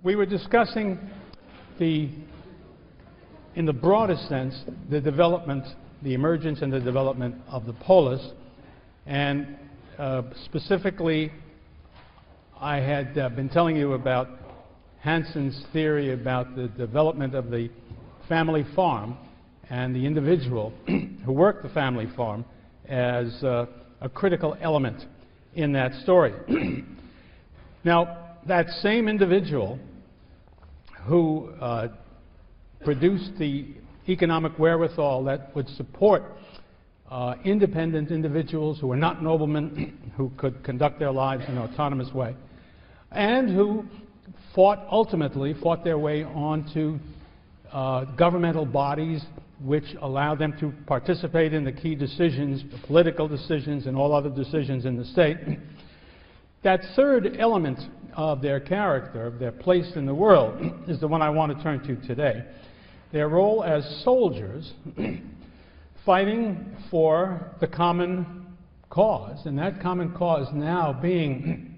We were discussing in the broadest sense, the development, the emergence and the development of the polis, and specifically, I had been telling you about Hanson's theory about the development of the family farm and the individual who worked the family farm as a critical element in that story. Now, that same individual who produced the economic wherewithal that would support independent individuals who were not noblemen, who could conduct their lives in an autonomous way, and who ultimately fought their way onto governmental bodies which allowed them to participate in the key decisions, the political decisions, and all other decisions in the state. That third element of their character, of their place in the world, is the one I want to turn to today. Their role as soldiers fighting for the common cause, and that common cause now being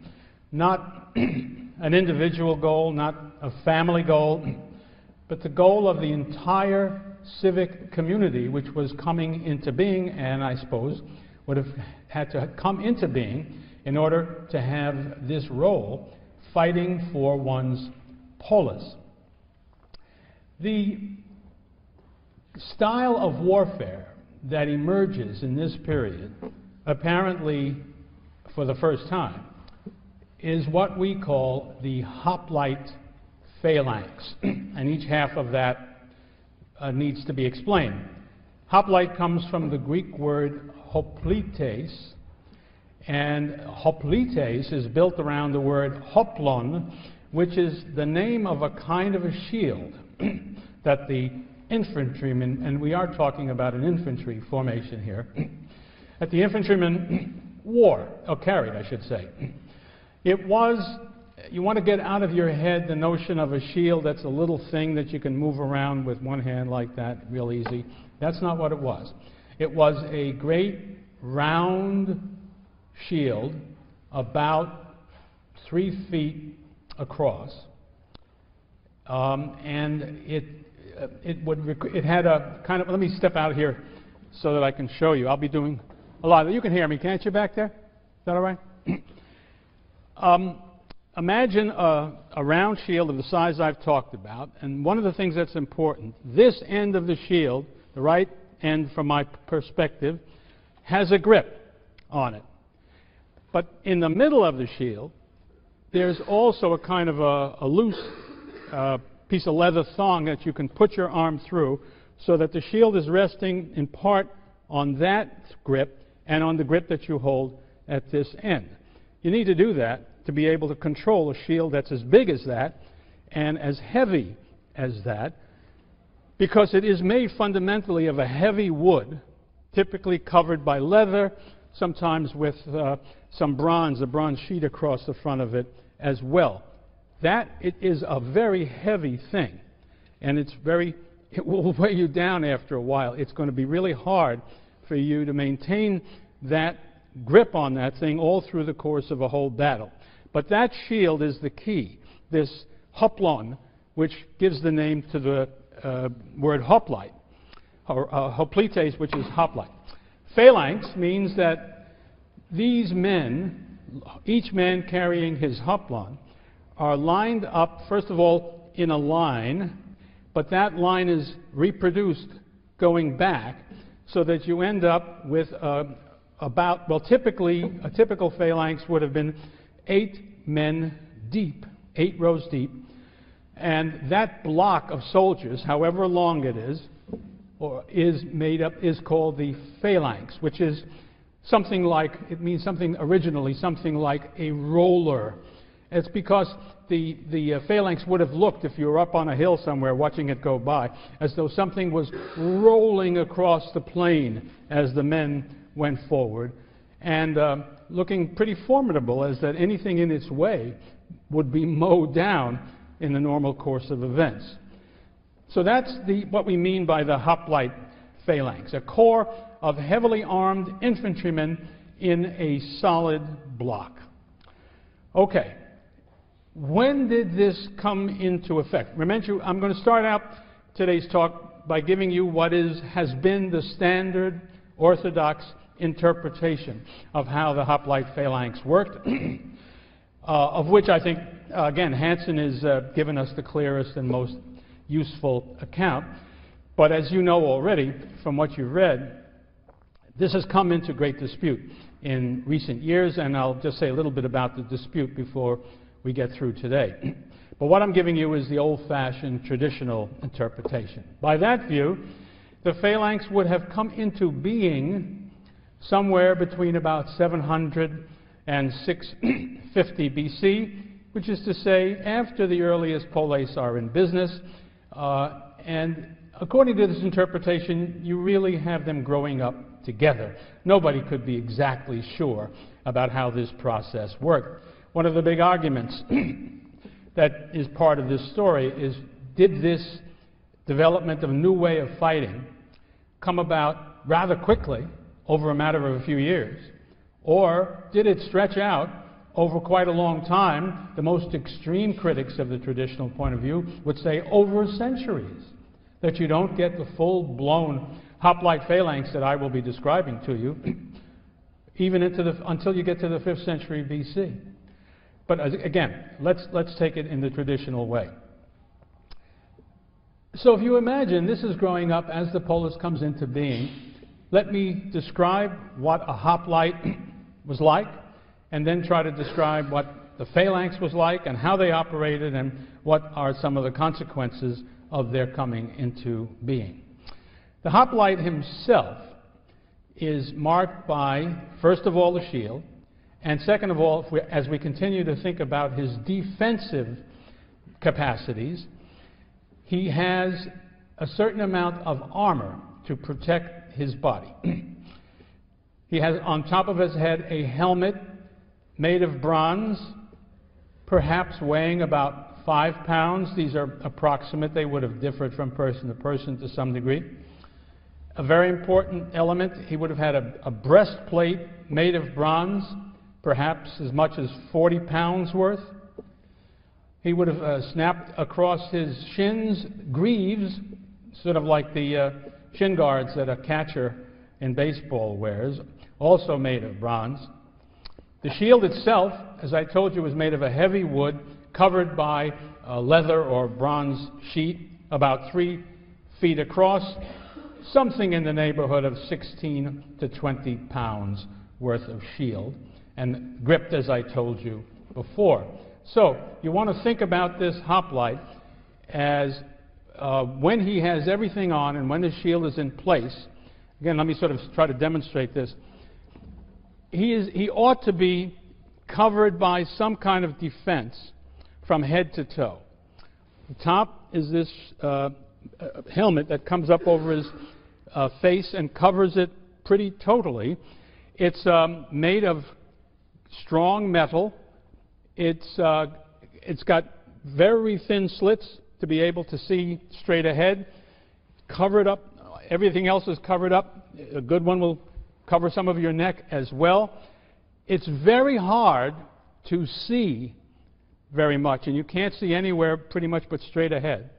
not an individual goal, not a family goal, but the goal of the entire civic community, which was coming into being, and I suppose would have had to come into being in order to have this role, fighting for one's polis. The style of warfare that emerges in this period, apparently for the first time, is what we call the hoplite phalanx, and each half of that needs to be explained. Hoplite comes from the Greek word hoplites, and hoplites is built around the word hoplon, which is the name of a kind of a shield that the infantrymen, and we are talking about an infantry formation here, that the infantrymen wore, or carried, I should say. It was, you want to get out of your head the notion of a shield that's a little thing that you can move around with one hand like that, real easy. That's not what it was. It was a great round shield about 3 feet across, and it had a kind of, let me step out here so that I can show you. I'll be doing a lot of it. You can hear me, can't you, back there? Is that all right? Imagine a round shield of the size I've talked about, and one of the things that's important, this end of the shield, the right end from my perspective, has a grip on it. But in the middle of the shield, there's also a kind of a loose piece of leather thong that you can put your arm through so that the shield is resting in part on that grip and on the grip that you hold at this end. You need to do that to be able to control a shield that's as big as that and as heavy as that, because it is made fundamentally of a heavy wood, typically covered by leather, sometimes with some bronze, a bronze sheet across the front of it as well. It is a very heavy thing, and it will weigh you down after a while. It's going to be really hard for you to maintain that grip on that thing all through the course of a whole battle. But that shield is the key, this hoplon, which gives the name to the word hoplite, or hoplites, which is hoplite. Phalanx means that these men, each man carrying his hoplon, are lined up, first of all, in a line, but that line is reproduced going back so that you end up with typically, a typical phalanx would have been 8 men deep, 8 rows deep, and that block of soldiers, however long it is called the phalanx, which is something like, it means something originally, something like a roller. It's because the phalanx would have looked, if you were up on a hill somewhere watching it go by, as though something was rolling across the plain as the men went forward, and looking pretty formidable, as that anything in its way would be mowed down in the normal course of events. So that's what we mean by the hoplite phalanx, a corps of heavily armed infantrymen in a solid block. Okay, when did this come into effect? Remember, I'm going to start out today's talk by giving you what has been the standard orthodox interpretation of how the hoplite phalanx worked, of which I think, again, Hansen has given us the clearest and most useful account. But as you know already from what you've read, this has come into great dispute in recent years, and I'll just say a little bit about the dispute before we get through today. But what I'm giving you is the old-fashioned traditional interpretation. By that view, the phalanx would have come into being somewhere between about 700 and 650 BC, which is to say after the earliest polis are in business. And according to this interpretation, you really have them growing up together. Nobody could be exactly sure about how this process worked. One of the big arguments that is part of this story is, did this development of a new way of fighting come about rather quickly over a matter of a few years, or did it stretch out over quite a long time? The most extreme critics of the traditional point of view would say over centuries, that you don't get the full-blown hoplite phalanx that I will be describing to you even until you get to the 5th century BC. But again, let's take it in the traditional way. So if you imagine this is growing up as the polis comes into being, let me describe what a hoplite was like, and then try to describe what the phalanx was like and how they operated and what are some of the consequences of their coming into being. The hoplite himself is marked by, first of all, the shield, and second of all, as we continue to think about his defensive capacities, he has a certain amount of armor to protect his body. He has on top of his head a helmet made of bronze, perhaps weighing about 5 pounds. These are approximate. They would have differed from person to person to some degree. A very important element, he would have had a breastplate made of bronze, perhaps as much as 40 pounds worth. He would have snapped across his shins greaves, sort of like the shin guards that a catcher in baseball wears, also made of bronze. The shield itself, as I told you, was made of a heavy wood covered by a leather or bronze sheet about 3 feet across, something in the neighborhood of 16 to 20 pounds worth of shield, and gripped, as I told you before. So you want to think about this hoplite as when he has everything on and when the shield is in place. Again, let me sort of try to demonstrate this. He ought to be covered by some kind of defense from head to toe. The top is this helmet that comes up over his face and covers it pretty totally. It's made of strong metal. It's got very thin slits to be able to see straight ahead. Covered up. Everything else is covered up. A good one will cover some of your neck as well. It's very hard to see very much, and you can't see anywhere pretty much but straight ahead.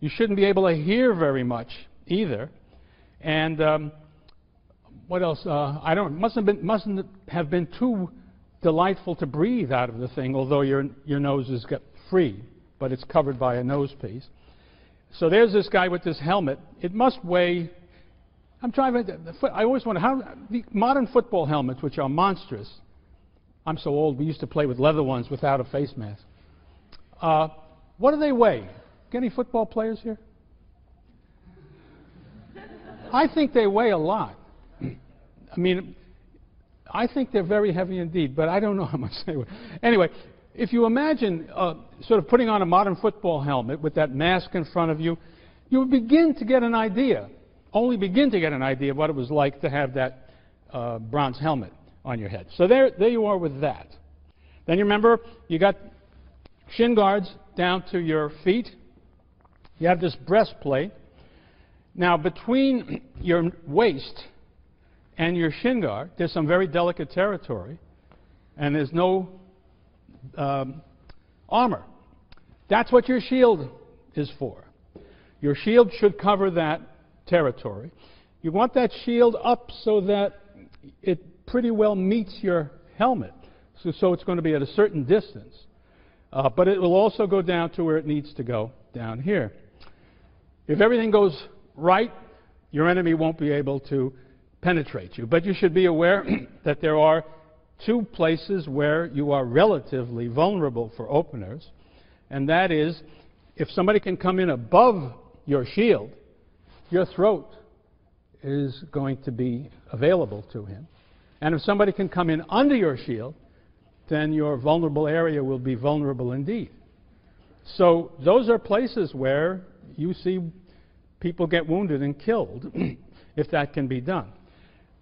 You shouldn't be able to hear very much either. And what else? Mustn't have been too delightful to breathe out of the thing, although your nose is free, but it's covered by a nose piece. So there's this guy with this helmet. It must weigh, I always wonder how the modern football helmets, which are monstrous. I'm so old, we used to play with leather ones without a face mask. What do they weigh? Any football players here? I think they weigh a lot. I mean, I think they're very heavy indeed, but I don't know how much they weigh. Anyway, if you imagine sort of putting on a modern football helmet with that mask in front of you, you would begin to get an idea, only begin to get an idea of what it was like to have that bronze helmet on your head. So there you are with that. Then you remember, you got shin guards down to your feet. You have this breastplate. Now, between your waist and your shin guard, there's some very delicate territory, and there's no armor. That's what your shield is for. Your shield should cover that territory. You want that shield up so that it pretty well meets your helmet. So it's going to be at a certain distance. But it will also go down to where it needs to go, down here. If everything goes right, your enemy won't be able to penetrate you. But you should be aware that there are two places where you are relatively vulnerable for openers, and that is, if somebody can come in above your shield, your throat is going to be available to him. And if somebody can come in under your shield, then your vulnerable area will be vulnerable indeed. So those are places where you see people get wounded and killed, if that can be done.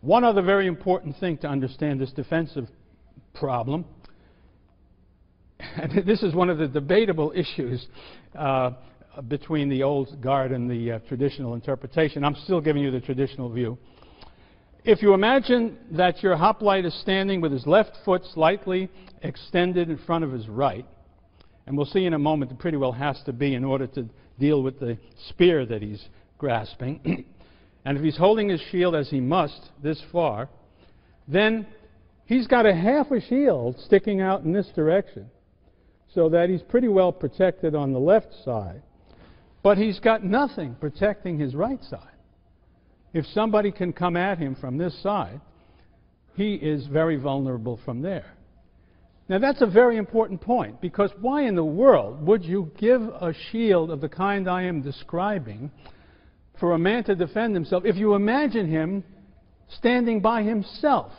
One other very important thing to understand this defensive problem, and this is one of the debatable issues between the old guard and the traditional interpretation. I'm still giving you the traditional view. If you imagine that your hoplite is standing with his left foot slightly extended in front of his right, and we'll see in a moment it pretty well has to be in order to deal with the spear that he's grasping, and if he's holding his shield as he must this far, then he's got a half a shield sticking out in this direction, so that he's pretty well protected on the left side, but he's got nothing protecting his right side. If somebody can come at him from this side, he is very vulnerable from there. Now that's a very important point, because why in the world would you give a shield of the kind I am describing for a man to defend himself if you imagine him standing by himself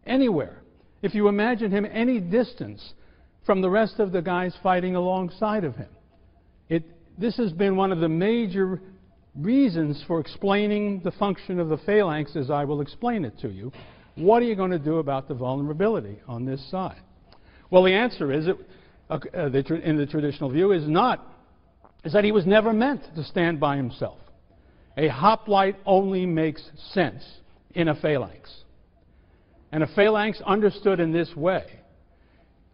anywhere? If you imagine him any distance from the rest of the guys fighting alongside of him. This has been one of the major reasons for explaining the function of the phalanx as I will explain it to you. What are you going to do about the vulnerability on this side? Well, the answer is, in the traditional view, is that he was never meant to stand by himself. A hoplite only makes sense in a phalanx. And a phalanx understood in this way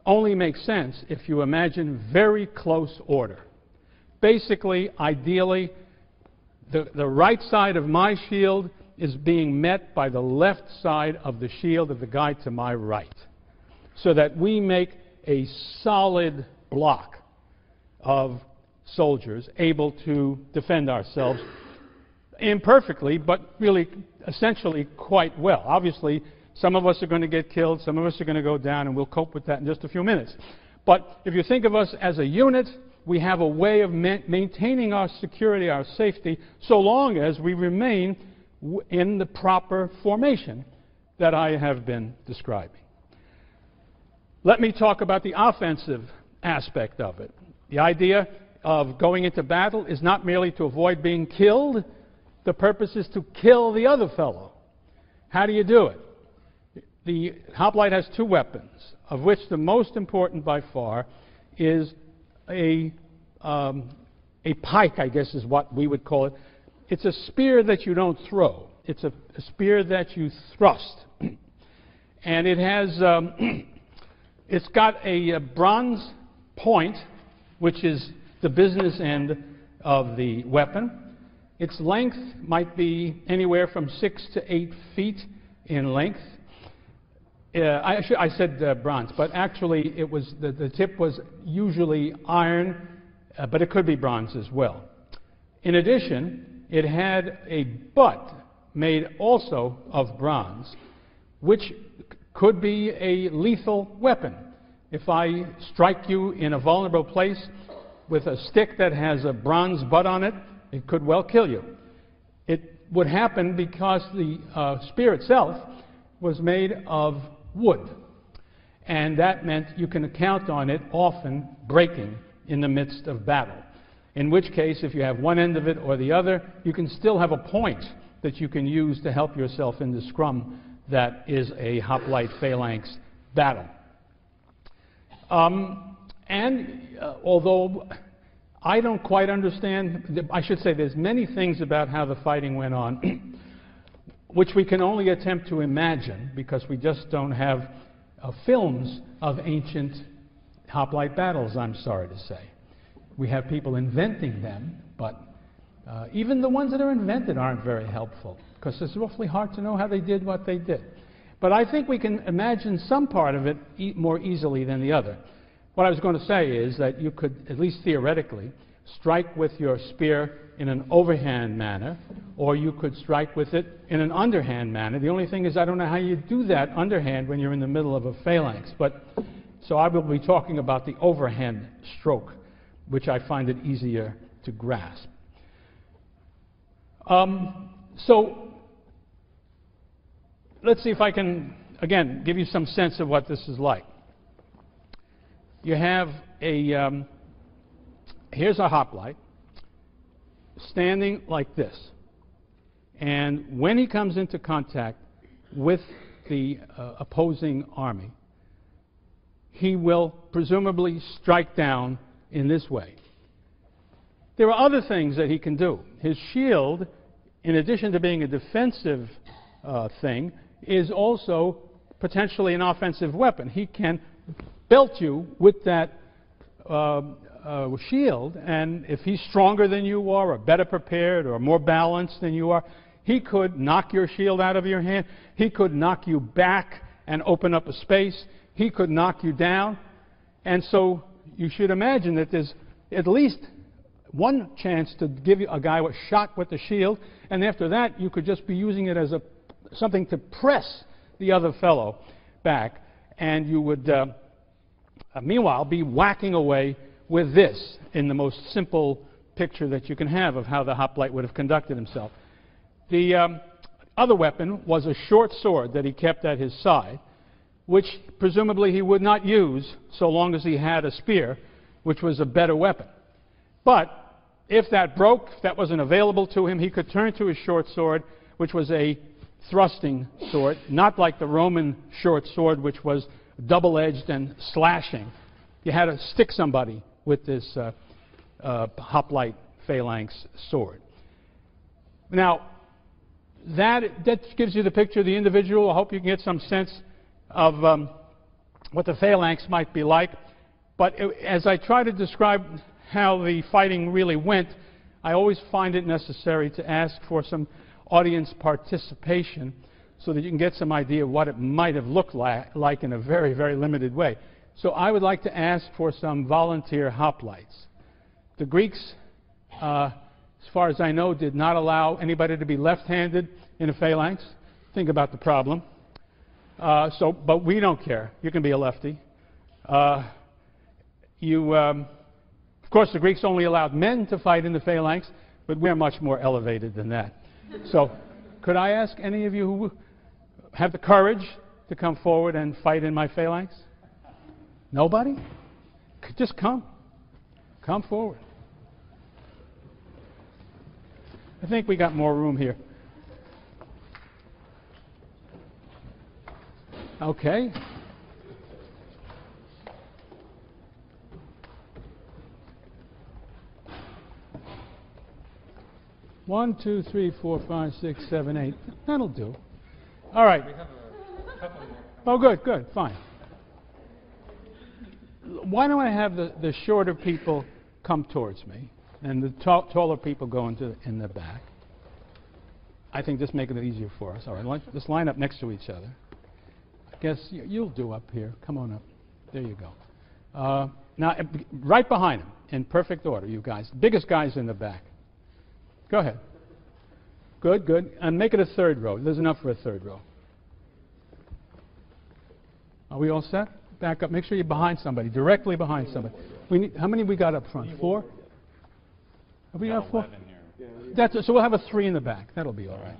only makes sense if you imagine very close order. Basically, ideally, the right side of my shield is being met by the left side of the shield of the guy to my right, so that we make a solid block of soldiers able to defend ourselves imperfectly, but really essentially quite well. Obviously, some of us are going to get killed, some of us are going to go down, and we'll cope with that in just a few minutes. But if you think of us as a unit, we have a way of maintaining our security, our safety, so long as we remain in the proper formation that I have been describing. Let me talk about the offensive aspect of it. The idea of going into battle is not merely to avoid being killed. The purpose is to kill the other fellow. How do you do it? The hoplite has two weapons, of which the most important by far is a pike, I guess is what we would call it. It's a spear that you don't throw. It's a spear that you thrust. And it has, it's got a bronze point, which is the business end of the weapon. Its length might be anywhere from 6 to 8 feet in length. I said bronze, but actually it was the tip was usually iron, but it could be bronze as well. In addition, it had a butt made also of bronze, which could be a lethal weapon. If I strike you in a vulnerable place with a stick that has a bronze butt on it, it could well kill you. It would happen because the spear itself was made of wood, and that meant you can count on it often breaking in the midst of battle. In which case, if you have one end of it or the other, you can still have a point that you can use to help yourself in the scrum that is a hoplite phalanx battle. Although I don't quite understand, I should say there's many things about how the fighting went on which we can only attempt to imagine because we just don't have films of ancient hoplite battles, I'm sorry to say. We have people inventing them, but even the ones that are invented aren't very helpful, because it's awfully hard to know how they did what they did. But I think we can imagine some part of it more easily than the other. What I was going to say is that you could, at least theoretically, strike with your spear in an overhand manner, or you could strike with it in an underhand manner. The only thing is I don't know how you do that underhand when you're in the middle of a phalanx. So I will be talking about the overhand stroke, which I find it easier to grasp. So let's see if I can, again, give you some sense of what this is like. You have a, here's a hoplite standing like this. And when he comes into contact with the opposing army, he will presumably strike down in this way. There are other things that he can do. His shield, in addition to being a defensive thing, is also potentially an offensive weapon. He can belt you with that shield, and if he's stronger than you are, or better prepared, or more balanced than you are, he could knock your shield out of your hand. He could knock you back and open up a space. He could knock you down. And so you should imagine that there's at least one chance to give a guy a shot with the shield, and after that you could just be using it as something to press the other fellow back, and you would meanwhile be whacking away with this in the most simple picture that you can have of how the hoplite would have conducted himself. The other weapon was a short sword that he kept at his side, which presumably he would not use so long as he had a spear, which was a better weapon. But if that broke, if that wasn't available to him, he could turn to his short sword, which was a thrusting sword, not like the Roman short sword, which was double-edged and slashing. You had to stick somebody with this hoplite phalanx sword. Now, that gives you the picture of the individual. I hope you can get some sense of what the phalanx might be like. But as I try to describe how the fighting really went, I always find it necessary to ask for some audience participation so that you can get some idea of what it might have looked like in a very, very limited way. So I would like to ask for some volunteer hoplites. The Greeks, as far as I know, did not allow anybody to be left-handed in a phalanx. Think about the problem. But we don't care. You can be a lefty. Of course, the Greeks only allowed men to fight in the phalanx, but we're much more elevated than that. So could I ask any of you who have the courage to come forward and fight in my phalanx? Nobody? Just come. Come forward. I think we got more room here. Okay. One, two, three, 4, 5, 6, 7, 8. That'll do. All right. We have a couple more. Oh, good, good, fine. Why don't I have the shorter people come towards me, and the taller people go in the back? I think this makes it easier for us. All right, let's line up next to each other. I guess you'll do up here. Come on up. There you go. Now, right behind him, in perfect order, you guys. The biggest guy's in the back. Go ahead. Good, good. And make it a third row. There's enough for a third row. Are we all set? Back up. Make sure you're behind somebody, directly behind somebody. How many we got up front? 4? Have we got 4? So we'll have a 3 in the back. That'll be all right.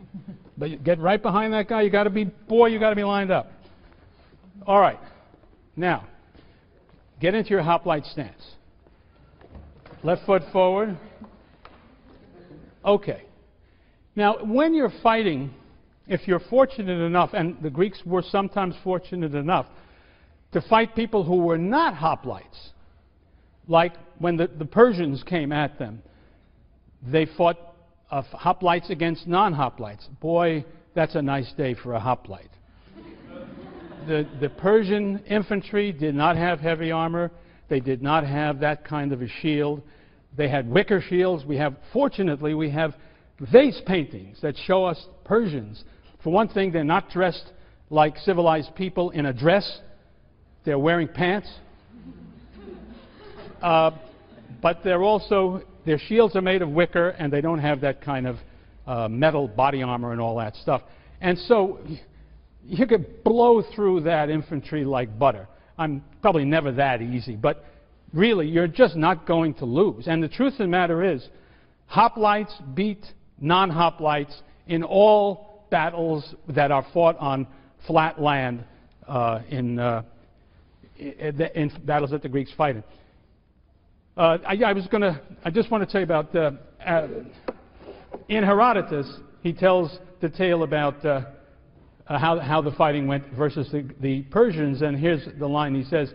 But get right behind that guy. You got to be lined up. All right. Now, get into your hoplite stance. Left foot forward. Okay. Now, when you're fighting, if you're fortunate enough, and the Greeks were sometimes fortunate enough, to fight people who were not hoplites, like when the Persians came at them, they fought hoplites against non-hoplites. Boy, that's a nice day for a hoplite. The Persian infantry did not have heavy armor. They did not have that kind of a shield. They had wicker shields. Fortunately, we have vase paintings that show us Persians. For one thing, they're not dressed like civilized people in a dress. They're wearing pants. But their shields are made of wicker, and they don't have that kind of metal body armor and all that stuff. And so you could blow through that infantry like butter. I'm probably never that easy, but really, you're just not going to lose. And the truth of the matter is, hoplites beat non-hoplites in all battles that are fought on flat land in battles that the Greeks fight in. I just want to tell you about, in Herodotus, he tells the tale about how the fighting went versus the Persians, and here's the line he says,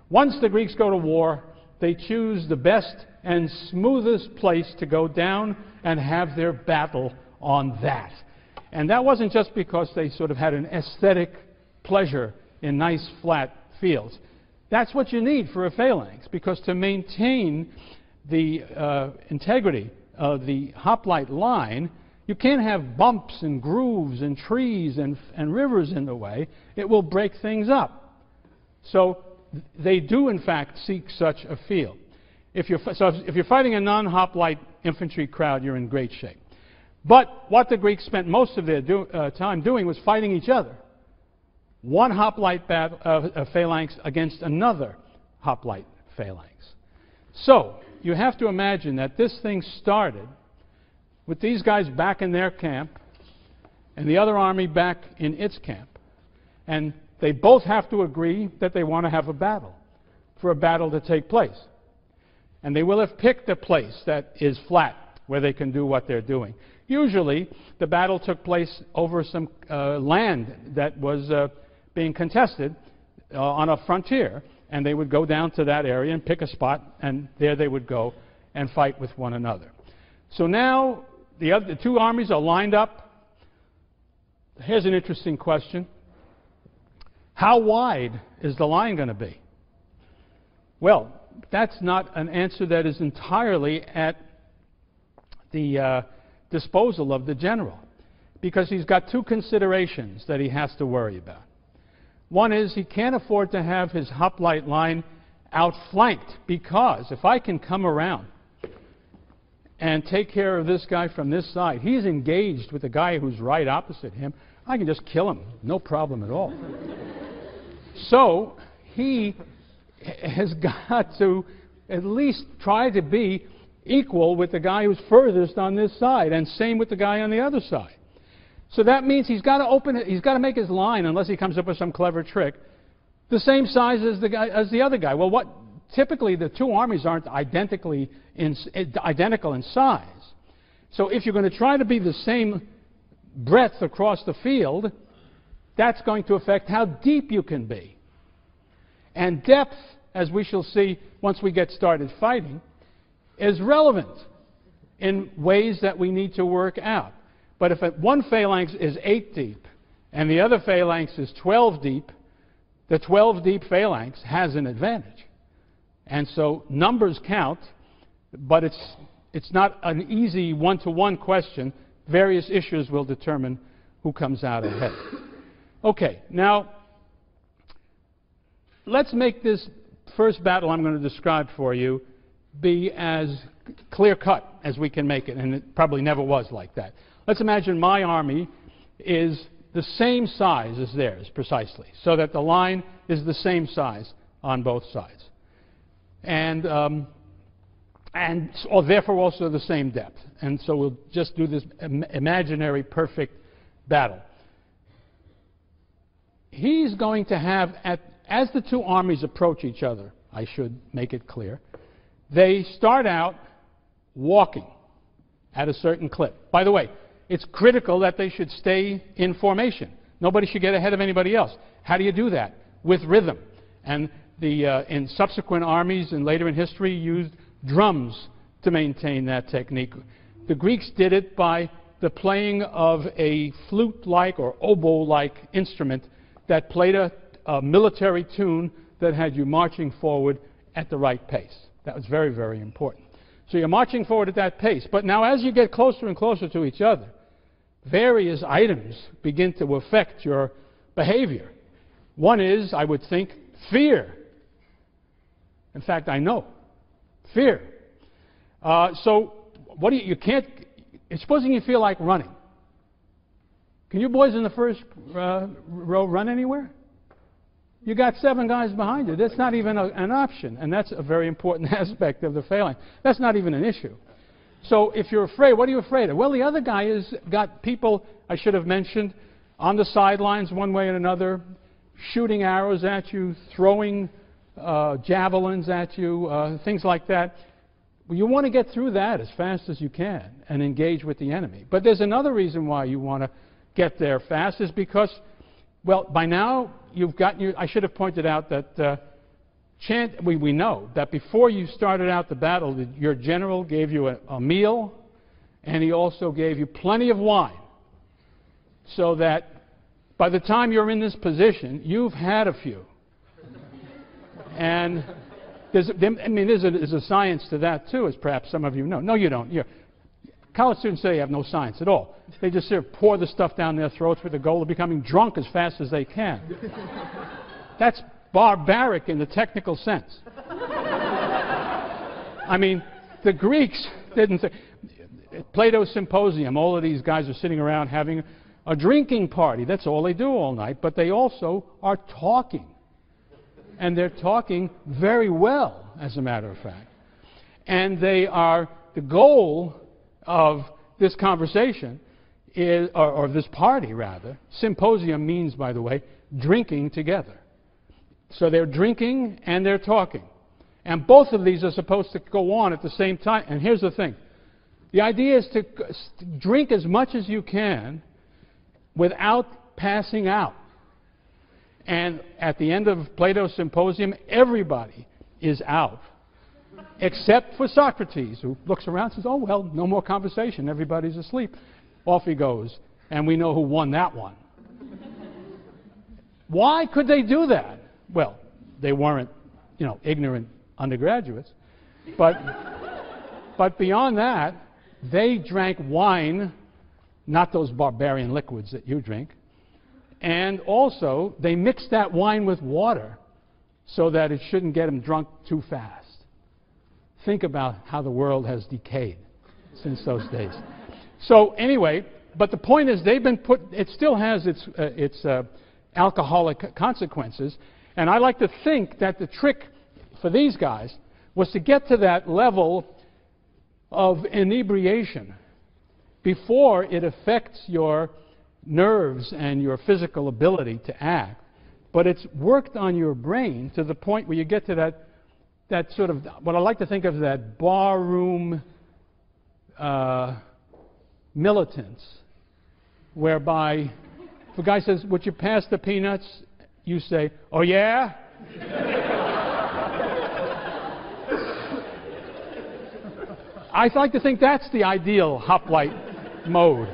"Once the Greeks go to war, they choose the best and smoothest place to go down and have their battle on that." And that wasn't just because they sort of had an aesthetic pleasure in nice flat fields. That's what you need for a phalanx, because to maintain the integrity of the hoplite line, you can't have bumps and grooves and trees and rivers in the way. It will break things up. So they do, in fact, seek such a field. If you're fighting a non-hoplite infantry crowd, you're in great shape. But what the Greeks spent most of their time doing was fighting each other. One hoplite phalanx against another hoplite phalanx. So you have to imagine that this thing started with these guys back in their camp and the other army back in its camp. And they both have to agree that they want to have a battle, for a battle to take place. And they will have picked a place that is flat, where they can do what they're doing. Usually, the battle took place over some land that was being contested on a frontier, and they would go down to that area and pick a spot, and there they would go and fight with one another. So now the two armies are lined up. Here's an interesting question. How wide is the line going to be? Well, that's not an answer that is entirely at the disposal of the general, because he's got two considerations that he has to worry about. One is he can't afford to have his hoplite line outflanked, because if I can come around and take care of this guy from this side, he's engaged with the guy who's right opposite him, I can just kill him, no problem at all. So he has got to at least try to be equal with the guy who's furthest on this side, and same with the guy on the other side. So that means he's got to open it, he's got to make his line, unless he comes up with some clever trick, the same size as the other guy. Well, typically the two armies aren't identical in size. So if you're going to try to be the same breadth across the field, that's going to affect how deep you can be. And depth, as we shall see once we get started fighting, is relevant in ways that we need to work out. But if one phalanx is 8 deep and the other phalanx is 12 deep, the 12 deep phalanx has an advantage. And so numbers count, but it's not an easy one-to-one question. Various issues will determine who comes out ahead. Okay, now let's make this first battle I'm going to describe for you be as clear-cut as we can make it, and it probably never was like that. Let's imagine my army is the same size as theirs, precisely, so that the line is the same size on both sides. And therefore also the same depth. And so we'll just do this imaginary perfect battle. He's going to have, as the two armies approach each other, I should make it clear, they start out walking at a certain clip. By the way, it's critical that they should stay in formation. Nobody should get ahead of anybody else. How do you do that? With rhythm. And in subsequent armies and later in history used drums to maintain that technique. The Greeks did it by the playing of a flute-like or oboe-like instrument that played a military tune that had you marching forward at the right pace. That was very, very important. So you're marching forward at that pace. But now as you get closer and closer to each other, various items begin to affect your behavior. One is, I would think, fear. In fact, I know. Fear. So what do you can't, supposing you feel like running. Can you boys in the first row run anywhere? You got 7 guys behind you. That's not even an option, and that's a very important aspect of the failing. That's not even an issue. So if you're afraid, what are you afraid of? Well, the other guy has got people, I should have mentioned, on the sidelines one way or another, shooting arrows at you, throwing javelins at you, things like that. Well, you want to get through that as fast as you can and engage with the enemy. But there's another reason why you want to get there fast, is because, well, by now you've gotten I should have pointed out that we know that before you started out the battle, your general gave you a meal, and he also gave you plenty of wine, so that by the time you're in this position, you've had a few. And there's a science to that too, as perhaps some of you know. No, you don't. College students say you have no science at all. They just sort of pour the stuff down their throats with the goal of becoming drunk as fast as they can. That's barbaric in the technical sense. I mean, the Greeks didn't think. Plato's Symposium, all of these guys are sitting around having a drinking party. That's all they do all night. But they also are talking. And they're talking very well, as a matter of fact. And they are, the goal of this conversation is, or this party rather, symposium means, by the way, drinking together. So they're drinking and they're talking. And both of these are supposed to go on at the same time. And here's the thing. The idea is to drink as much as you can without passing out. And at the end of Plato's Symposium, everybody is out, except for Socrates, who looks around and says, oh, well, no more conversation. Everybody's asleep. Off he goes. And we know who won that one. Why could they do that? Well, they weren't, ignorant undergraduates. But beyond that, they drank wine, not those barbarian liquids that you drink. And also, they mixed that wine with water so that it shouldn't get them drunk too fast. Think about how the world has decayed since those days. So anyway, but the point is they've been it still has its alcoholic consequences. And I like to think that the trick for these guys was to get to that level of inebriation before it affects your nerves and your physical ability to act. But it's worked on your brain to the point where you get to that sort of, what I like to think of as that barroom militance, whereby if a guy says, would you pass the peanuts? You say, oh yeah? I like to think that's the ideal hoplite mode.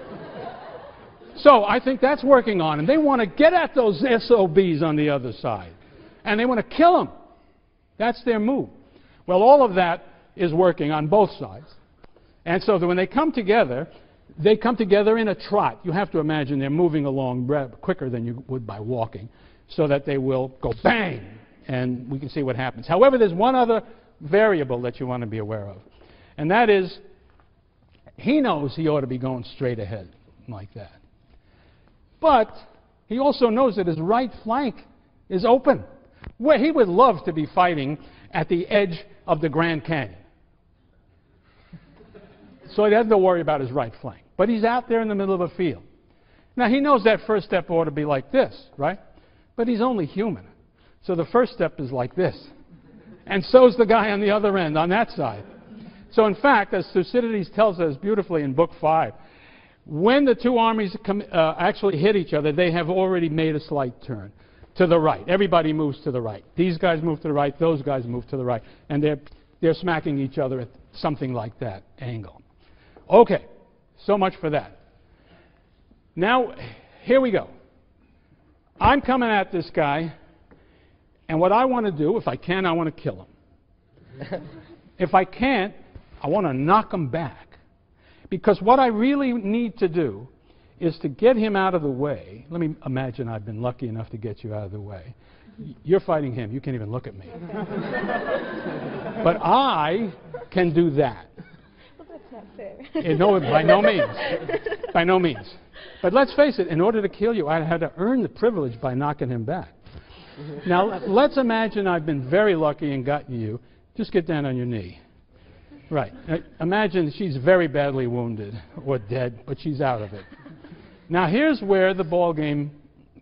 So I think that's working on them. They want to get at those SOBs on the other side. And they want to kill them. That's their move. Well, all of that is working on both sides. And so that when they come together in a trot. You have to imagine they're moving along quicker than you would by walking, so that they will go bang, and we can see what happens. However, there's one other variable that you want to be aware of. And that is, he knows he ought to be going straight ahead like that. But he also knows that his right flank is open. Well, he would love to be fighting at the edge of the Grand Canyon. So he doesn't worry about his right flank. But he's out there in the middle of a field. Now, he knows that first step ought to be like this, right? But he's only human. So the first step is like this. And so's the guy on the other end, on that side. So in fact, as Thucydides tells us beautifully in Book 5, when the two armies actually hit each other, they have already made a slight turn to the right. Everybody moves to the right. These guys move to the right, those guys move to the right. And they're smacking each other at something like that angle. Okay, so much for that. Now, here we go. I'm coming at this guy, and what I want to do, if I can, I want to kill him. If I can't, I want to knock him back. Because what I really need to do is to get him out of the way. Let me imagine I've been lucky enough to get you out of the way. You're fighting him. You can't even look at me. But I can do that. Well, that's not fair. No, by no means. By no means. But let's face it, in order to kill you, I had to earn the privilege by knocking him back. Now, let's imagine I've been very lucky and gotten you. Just get down on your knee. Right. Imagine she's very badly wounded or dead, but she's out of it. Now, here's where the ball game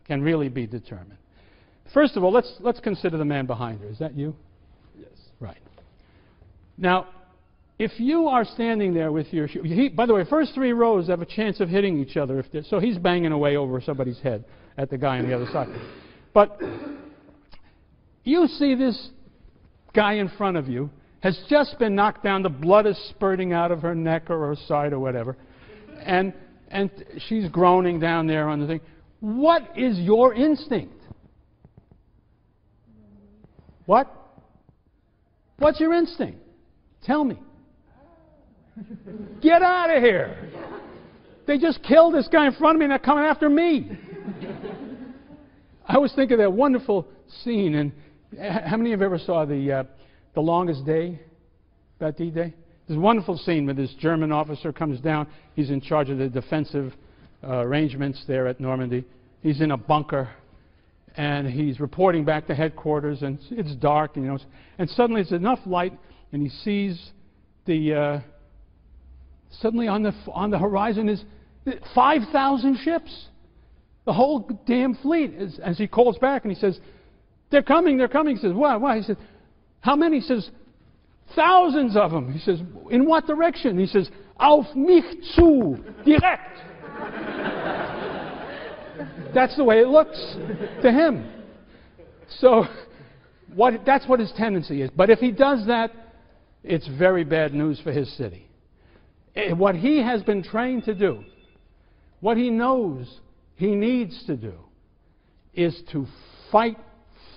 can really be determined. First of all, let's consider the man behind her. Is that you? Yes. Right. Now, if you are standing there with your... by the way, first 3 rows have a chance of hitting each other. So he's banging away over somebody's head at the guy on the other side. But you see this guy in front of you has just been knocked down. The blood is spurting out of her neck or her side or whatever. And she's groaning down there on the thing. What is your instinct? What? What's your instinct? Tell me. Get out of here. They just killed this guy in front of me and they're coming after me. I always think of that wonderful scene. And how many of you ever saw The Longest Day, about D-Day? There's a wonderful scene where this German officer comes down. He's in charge of the defensive arrangements there at Normandy. He's in a bunker, and he's reporting back to headquarters, and it's dark, you know. And suddenly there's enough light, and he sees suddenly on the horizon is 5,000 ships, the whole damn fleet. As he calls back, and he says, "They're coming, they're coming." He says, "Why?" He says, "How many?" He says, "Thousands of them." He says, "In what direction?" He says, "Auf mich zu, direkt." That's the way it looks to him. So that's what his tendency is. But if he does that, it's very bad news for his city. What he has been trained to do, what he knows he needs to do, is to fight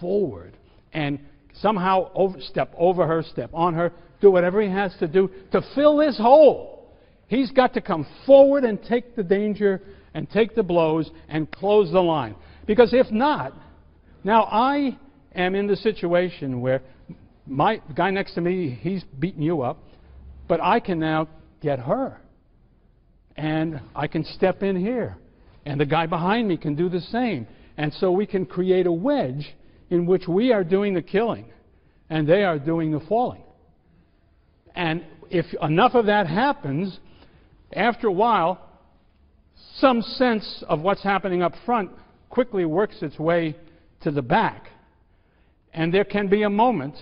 forward and somehow step over her, step on her, do whatever he has to do to fill this hole. He's got to come forward and take the danger and take the blows and close the line. Because if not, now I am in the situation where my guy next to me, he's beating you up, but I can now get her. And I can step in here. And the guy behind me can do the same. And so we can create a wedge in which we are doing the killing and they are doing the falling. And if enough of that happens, after a while, some sense of what's happening up front quickly works its way to the back. And there can be a moment,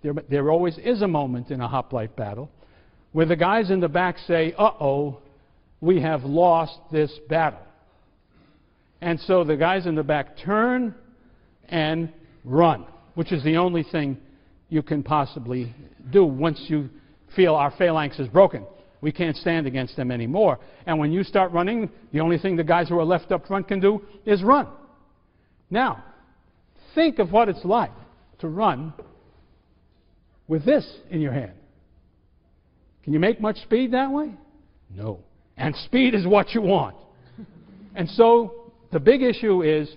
there always is a moment in a hoplite battle, where the guys in the back say, "Uh-oh, we have lost this battle." And so the guys in the back turn and run, which is the only thing you can possibly do once you feel our phalanx is broken. We can't stand against them anymore. And when you start running, the only thing the guys who are left up front can do is run. Now, think of what it's like to run with this in your hand. Can you make much speed that way? No. And speed is what you want. And so the big issue is,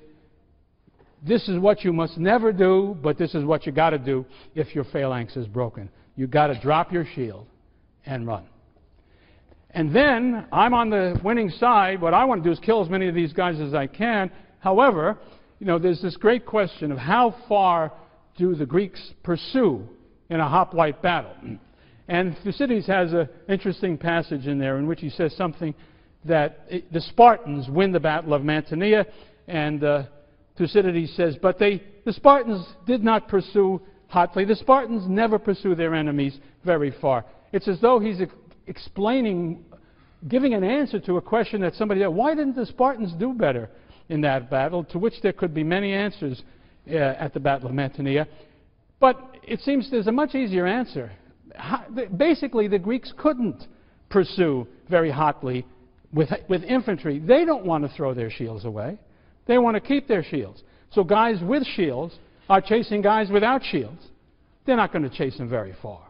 this is what you must never do, but this is what you got to do if your phalanx is broken. You got to drop your shield and run. And then I'm on the winning side. What I want to do is kill as many of these guys as I can. However, you know, there's this great question of how far do the Greeks pursue in a hoplite battle. And Thucydides has an interesting passage in there in which he says something that the Spartans win the Battle of Mantinea, and Thucydides says, but the Spartans did not pursue hotly. The Spartans never pursue their enemies very far. It's as though he's explaining, giving an answer to a question that somebody said, why didn't the Spartans do better in that battle? To which there could be many answers at the Battle of Mantinea. But it seems there's a much easier answer. Basically, the Greeks couldn't pursue very hotly with infantry. They don't want to throw their shields away. They want to keep their shields. So guys with shields are chasing guys without shields. they're not going to chase them very far.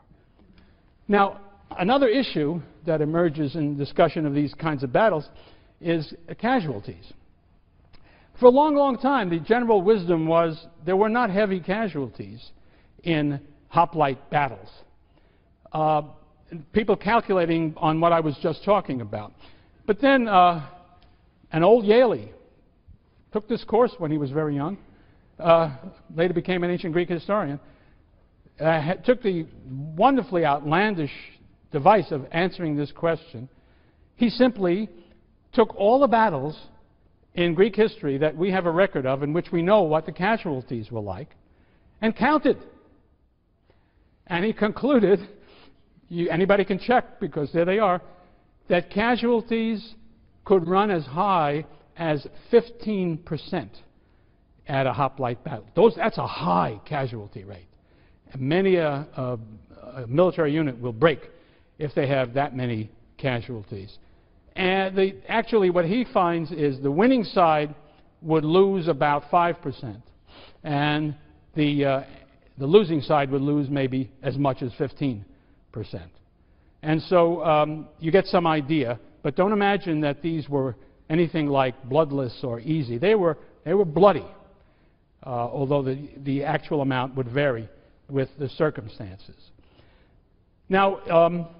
Now, another issue that emerges in discussion of these kinds of battles is casualties. For a long, long time, the general wisdom was there were not heavy casualties in hoplite battles. People calculating on what I was just talking about. But then an old Yalie took this course when he was very young, later became an ancient Greek historian, took the wonderfully outlandish device of answering this question. He simply took all the battles in Greek history that we have a record of in which we know what the casualties were like and counted. And he concluded, anybody can check because there they are, that casualties could run as high as 15% at a hoplite battle. That's a high casualty rate. Many a military unit will break if they have that many casualties. And actually what he finds is the winning side would lose about 5%, and the losing side would lose maybe as much as 15%. And so you get some idea, but don't imagine that these were anything like bloodless or easy. They were bloody, although the actual amount would vary with the circumstances. Now,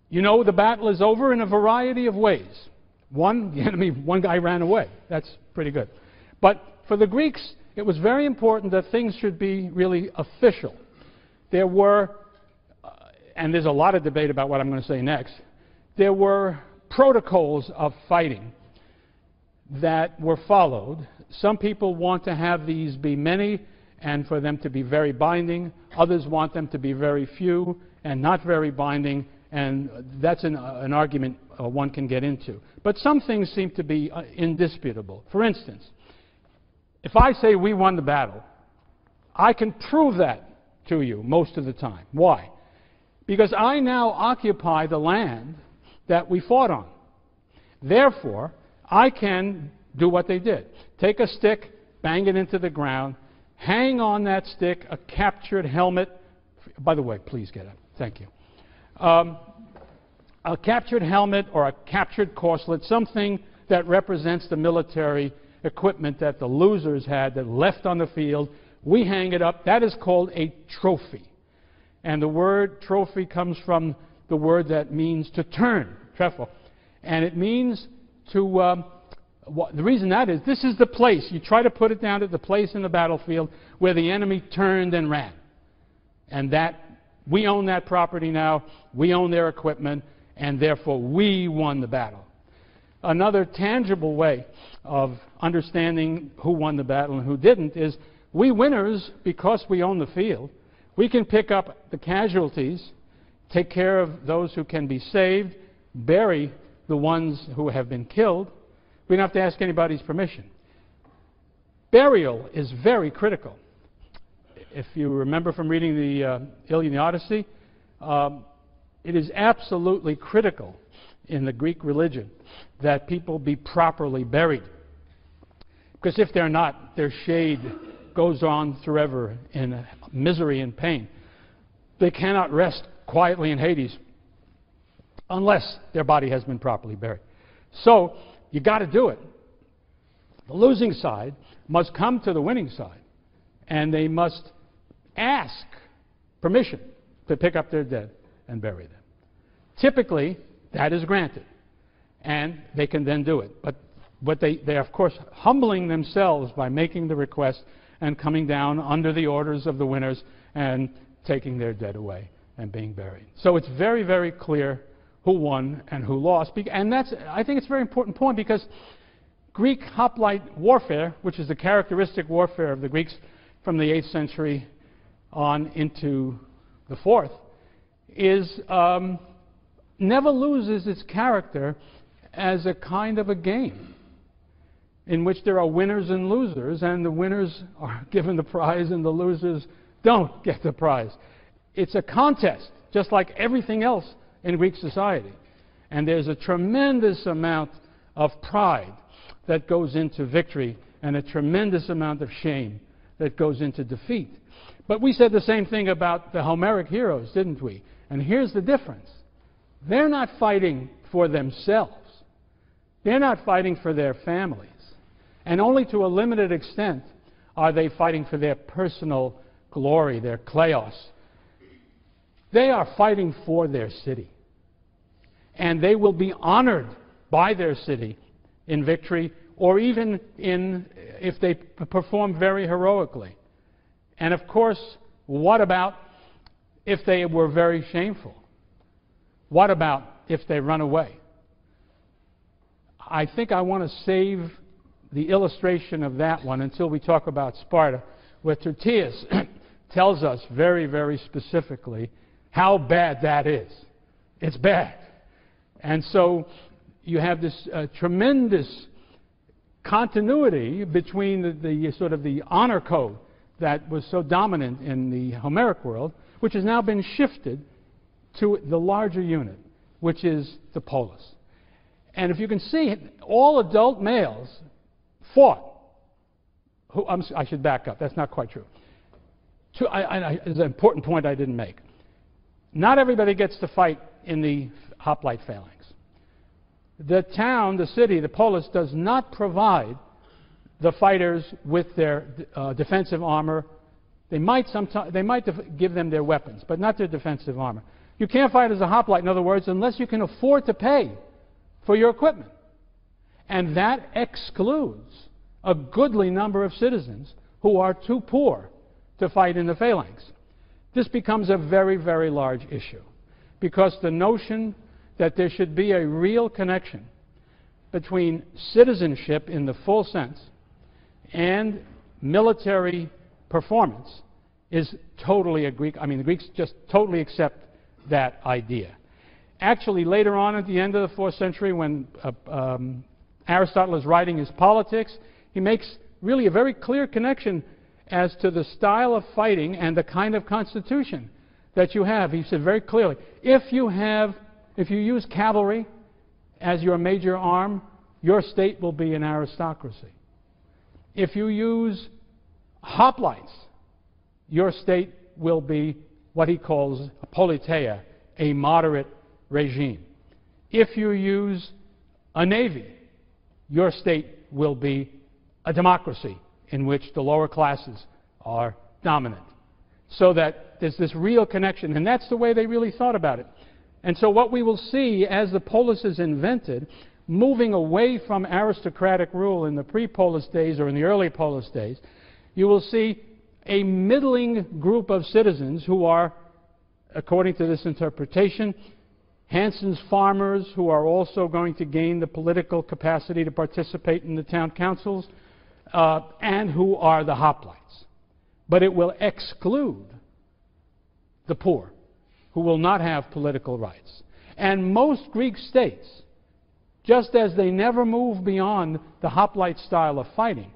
you know the battle is over in a variety of ways. One guy ran away. That's pretty good. But for the Greeks, it was very important that things should be really official. There were, and there's a lot of debate about what I'm going to say next, there were protocols of fighting that were followed. Some people want to have these be many and for them to be very binding. Others want them to be very few and not very binding. And that's an argument one can get into. But some things seem to be indisputable. For instance, if I say we won the battle, I can prove that to you most of the time. Why? Because I now occupy the land that we fought on. Therefore, I can do what they did. Take a stick, bang it into the ground, hang on that stick a captured helmet. By the way, please get up. Thank you. A captured helmet or a captured corselet, something that represents the military equipment that the losers had that left on the field. We hang it up. That is called a trophy. And the word trophy comes from the word that means to turn, trefo. And it means to, the reason that is, this is the place. You try to put it down at the place in the battlefield where the enemy turned and ran. And that, we own that property now, we own their equipment, and therefore we won the battle. Another tangible way of understanding who won the battle and who didn't is we winners, because we own the field, we can pick up the casualties, take care of those who can be saved, bury the ones who have been killed. We don't have to ask anybody's permission. Burial is very critical. If you remember from reading the Iliad and the Odyssey, it is absolutely critical in the Greek religion that people be properly buried. Because if they're not, their shade goes on forever in misery and pain. They cannot rest quietly in Hades unless their body has been properly buried. So you got to do it. The losing side must come to the winning side, and they must ask permission to pick up their dead and bury them. Typically, that is granted, and they can then do it. But they are, of course, humbling themselves by making the request and coming down under the orders of the winners and taking their dead away and being buried. So it's very, very clear who won and who lost. And that's, I think it's a very important point, because Greek hoplite warfare, which is the characteristic warfare of the Greeks from the 8th century on into the 4th, is never loses its character as a kind of a game in which there are winners and losers, and the winners are given the prize and the losers don't get the prize. It's a contest, just like everything else in Greek society. And there's a tremendous amount of pride that goes into victory and a tremendous amount of shame that goes into defeat. But we said the same thing about the Homeric heroes, didn't we? And here's the difference. They're not fighting for themselves. They're not fighting for their families. And only to a limited extent are they fighting for their personal glory, their kleos. They are fighting for their city. And they will be honored by their city in victory, or even if they perform very heroically. And of course, what about if they were very shameful? What about if they run away? I think I want to save the illustration of that one until we talk about Sparta, where Tertius tells us very, very specifically how bad that is. It's bad. And so you have this tremendous continuity between the sort of the honor code that was so dominant in the Homeric world, which has now been shifted to the larger unit, which is the polis. And if you can see, all adult males fought. I should back up. That's not quite true. It's an important point I didn't make. Not everybody gets to fight in the hoplite phalanx. The town, the city, the polis does not provide the fighters with their defensive armor. They might give them their weapons, but not their defensive armor. You can't fight as a hoplite, in other words, unless you can afford to pay for your equipment. And that excludes a goodly number of citizens who are too poor to fight in the phalanx. This becomes a very, very large issue, because the notion that there should be a real connection between citizenship in the full sense and military performance is totally a Greek. I mean, the Greeks just totally accept that idea. Actually, later on at the end of the 4th century, when Aristotle is writing his Politics, he makes really a very clear connection as to the style of fighting and the kind of constitution that you have. He said very clearly, if you use cavalry as your major arm, your state will be an aristocracy. If you use hoplites, your state will be what he calls a politeia, a moderate regime. If you use a navy, your state will be a democracy in which the lower classes are dominant. So that there's this real connection, and that's the way they really thought about it. And so what we will see as the polis is invented, moving away from aristocratic rule in the pre-polis days or in the early polis days, you will see a middling group of citizens who are, according to this interpretation, Hanson's farmers who are also going to gain the political capacity to participate in the town councils, and who are the hoplites. But it will exclude the poor, who will not have political rights. And most Greek states, just as they never move beyond the hoplite style of fighting,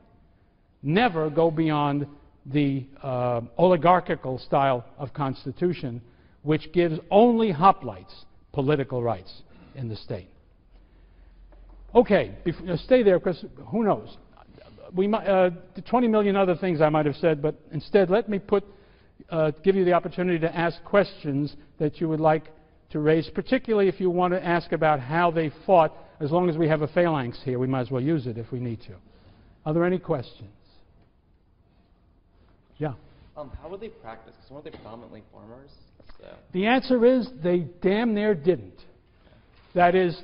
never go beyond the oligarchical style of constitution, which gives only hoplites political rights in the state. Okay, stay there, because who knows? We might, 20 million other things I might have said, but instead let me give you the opportunity to ask questions that you would like to raise, particularly if you want to ask about how they fought. As long as we have a phalanx here, we might as well use it if we need to. Are there any questions? Yeah? How would they practice? Because weren't they predominantly farmers? So. The answer is they damn near didn't. That is,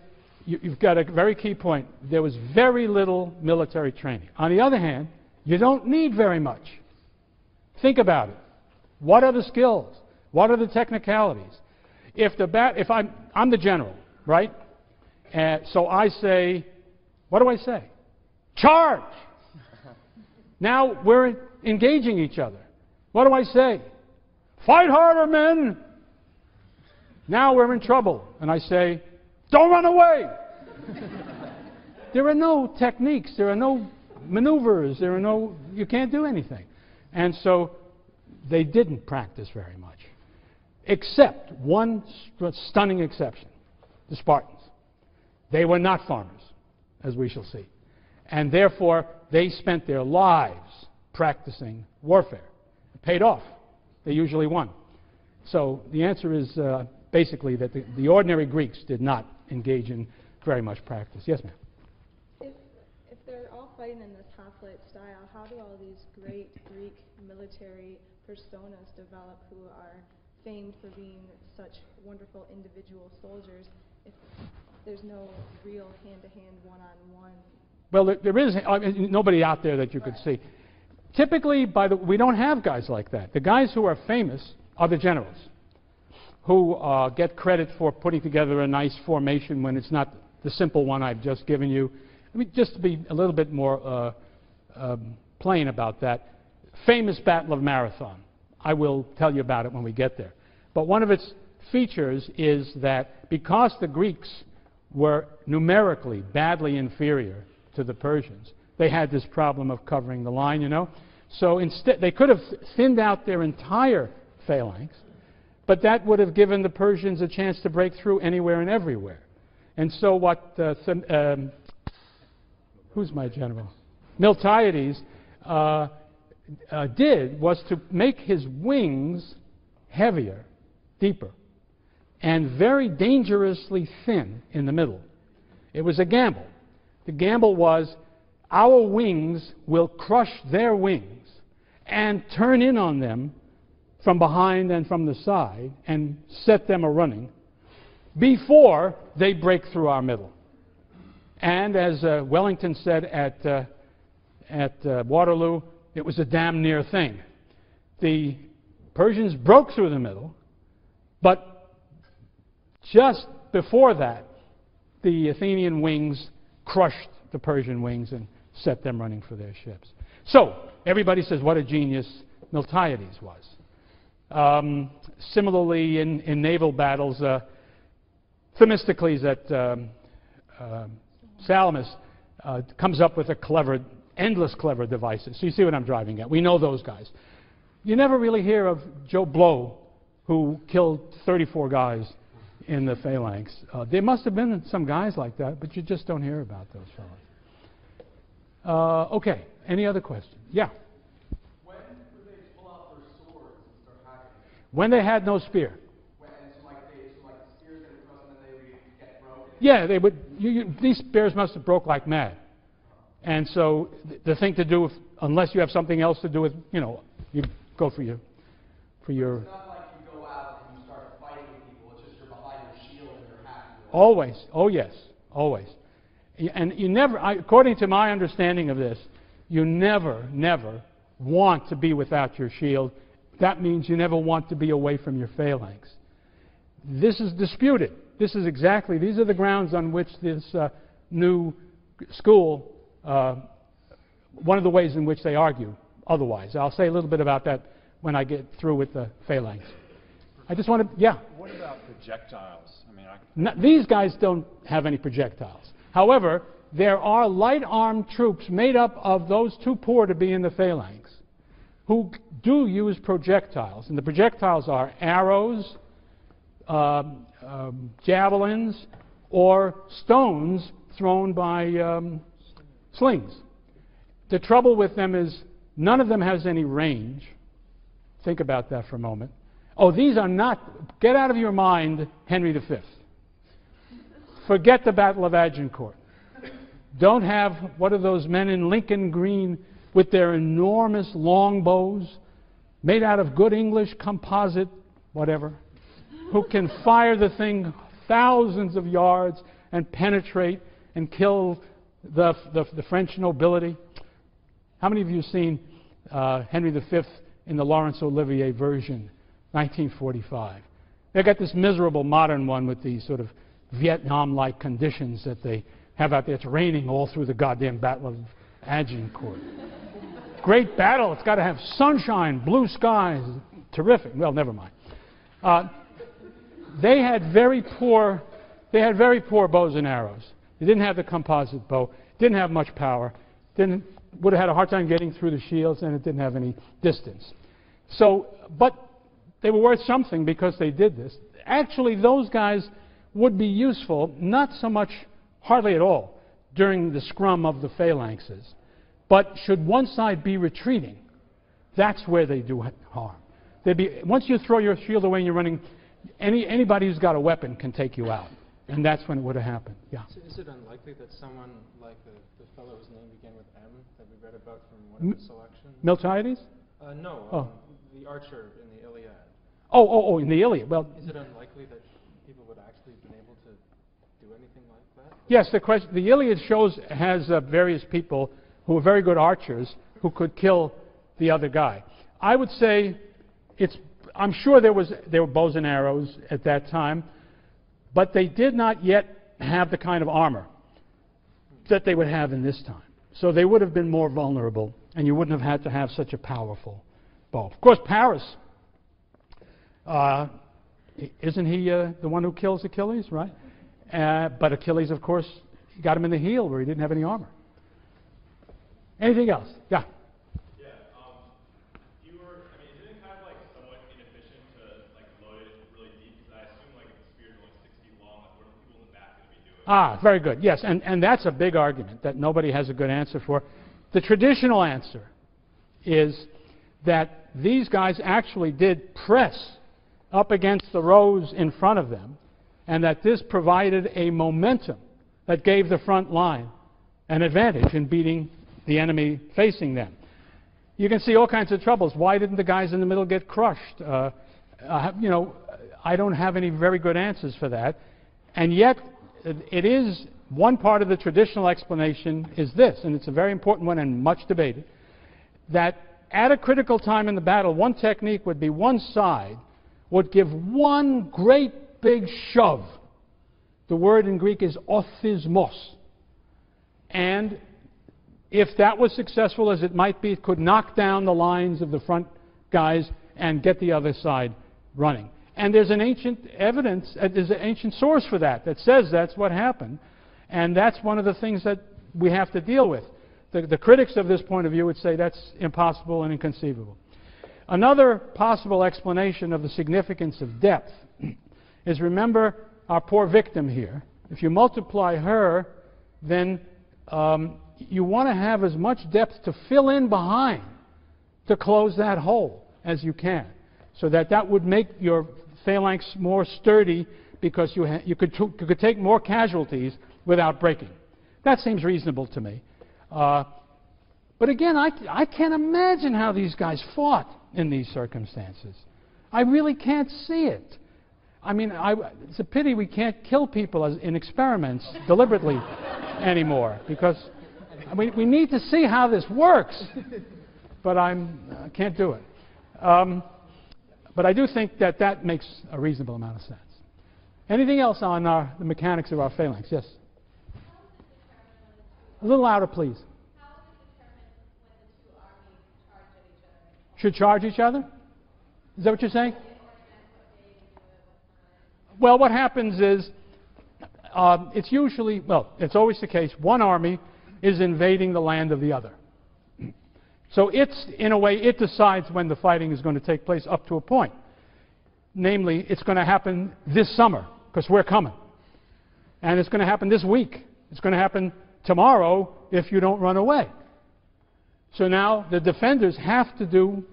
you've got a very key point. There was very little military training. On the other hand, you don't need very much. Think about it. What are the skills? What are the technicalities? If I'm the general, right? So I say, what do I say? Charge! Now we're engaging each other. What do I say? Fight harder, men! Now we're in trouble. And I say, don't run away! There are no techniques. There are no maneuvers. You can't do anything. And so they didn't practice very much. Except one stunning exception, the Spartans. They were not farmers, as we shall see. And therefore, they spent their lives practicing warfare. It paid off. They usually won. So the answer is basically that the ordinary Greeks did not engage in very much practice. Yes, ma'am? If they're all fighting in this hoplite style, how do all these great Greek military personas develop who are famed for being such wonderful individual soldiers if there's no real hand-to-hand, one-on-one? Well, there is nobody out there that you could see. Typically, we don't have guys like that. The guys who are famous are the generals, who get credit for putting together a nice formation when it's not the simple one I've just given you. I mean, just to be a little bit more plain about that, famous Battle of Marathon. I will tell you about it when we get there. But one of its features is that because the Greeks were numerically badly inferior to the Persians, they had this problem of covering the line, you know. So instead, they could have thinned out their entire phalanx, but that would have given the Persians a chance to break through anywhere and everywhere. And so what, who's my general? Miltiades did was to make his wings heavier, deeper, and very dangerously thin in the middle. It was a gamble. The gamble was, our wings will crush their wings and turn in on them from behind and from the side and set them a-running before they break through our middle. And as Wellington said at Waterloo, it was a damn near thing. The Persians broke through the middle, but just before that, the Athenian wings crushed the Persian wings and set them running for their ships. So everybody says what a genius Miltiades was. Similarly, in naval battles, Themistocles at Salamis comes up with endless clever devices. So you see what I'm driving at. We know those guys. You never really hear of Joe Blow, who killed 34 guys in the phalanx. There must have been some guys like that, but you just don't hear about those fellows. Okay, any other questions? Yeah? When would they pull out their swords and start hacking? When they had no spear. When, so the spears get across and then they would get broken? Yeah, they would. These spears must have broke like mad. And so the thing to do, unless you have something else to do with, you go for your. It's not like you go out and you start fighting people. It's just you're behind your shield and you're hacking. Always. Oh yes. Always. And you never, according to my understanding of this, you never want to be without your shield. That means you never want to be away from your phalanx. This is disputed. These are the grounds on which this new school, one of the ways in which they argue otherwise. I'll say a little bit about that when I get through with the phalanx. I just want to, yeah. What about projectiles? These guys don't have any projectiles. However, there are light armed troops made up of those too poor to be in the phalanx who do use projectiles. And the projectiles are arrows, javelins, or stones thrown by slings. The trouble with them is none of them has any range. Think about that for a moment. Oh, these are not, get out of your mind Henry V. Forget the Battle of Agincourt. Don't have what are those men in Lincoln Green with their enormous longbows made out of good English composite, whatever, who can fire the thing thousands of yards and penetrate and kill the French nobility. How many of you have seen Henry V in the Laurence Olivier version, 1945? They've got this miserable modern one with these sort of Vietnam-like conditions that they have out there. It's raining all through the goddamn Battle of Agincourt. Great battle. It's got to have sunshine, blue skies. Terrific. Well, never mind. They had very poor bows and arrows. They didn't have the composite bow. Didn't have much power. Would have had a hard time getting through the shields, and it didn't have any distance. So, but they were worth something because they did this. Actually, those guys would be useful, not so much, hardly at all, during the scrum of the phalanxes. But should one side be retreating, That's where they do harm. Once you throw your shield away and you're running, anybody who's got a weapon can take you out. And that's when it would have happened. Yeah. So is it unlikely that someone like the fellow whose name began with M that we read about from one of the selections? Miltiades? No, the archer in the Iliad. Oh, in the Iliad. Well, is it unlikely that people would actually have been able to do anything like that? Yes, the Iliad has various people who are very good archers who could kill the other guy. I would say I'm sure there were bows and arrows at that time, but they did not yet have the kind of armor that they would have in this time. So they would have been more vulnerable, and you wouldn't have had to have such a powerful bow. Of course, Paris, isn't he the one who kills Achilles, right? But Achilles, of course, got him in the heel where he didn't have any armor. Anything else? Yeah. Isn't it kind of like somewhat inefficient to like load it really deep? Because I assume like if the spear is only 6 feet long, like what are the people in the back going to be doing? Very good. Yes, and that's a big argument that nobody has a good answer for. The traditional answer is that these guys actually did press up against the rows in front of them, and that this provided a momentum that gave the front line an advantage in beating the enemy facing them. You can see all kinds of troubles. Why didn't the guys in the middle get crushed? I don't have any very good answers for that. And yet, it is one part of the traditional explanation is this, and it's a very important one and much debated, that at a critical time in the battle, one technique would be one side would give one great big shove. The word in Greek is othismos. And if that was successful, as it might be, it could knock down the lines of the front guys and get the other side running. And there's an ancient there's an ancient source for that says that's what happened. And that's one of the things that we have to deal with. The critics of this point of view would say that's impossible and inconceivable. Another possible explanation of the significance of depth is, remember our poor victim here. If you multiply her, then you want to have as much depth to fill in behind to close that hole as you can, so that would make your phalanx more sturdy, because you could take more casualties without breaking. That seems reasonable to me. But again, I can't imagine how these guys fought in these circumstances. I really can't see it. I mean, it's a pity we can't kill people in experiments deliberately anymore, because we need to see how this works. But I can't do it. But I do think that makes a reasonable amount of sense. Anything else on the mechanics of our phalanx? Yes? A little louder, please. Should charge each other? Is that what you're saying? Well, what happens is, it's always the case, one army is invading the land of the other. So in a way, it decides when the fighting is going to take place up to a point. Namely, it's going to happen this summer, because we're coming. And it's going to happen this week. It's going to happen tomorrow if you don't run away. So now the defenders have to do,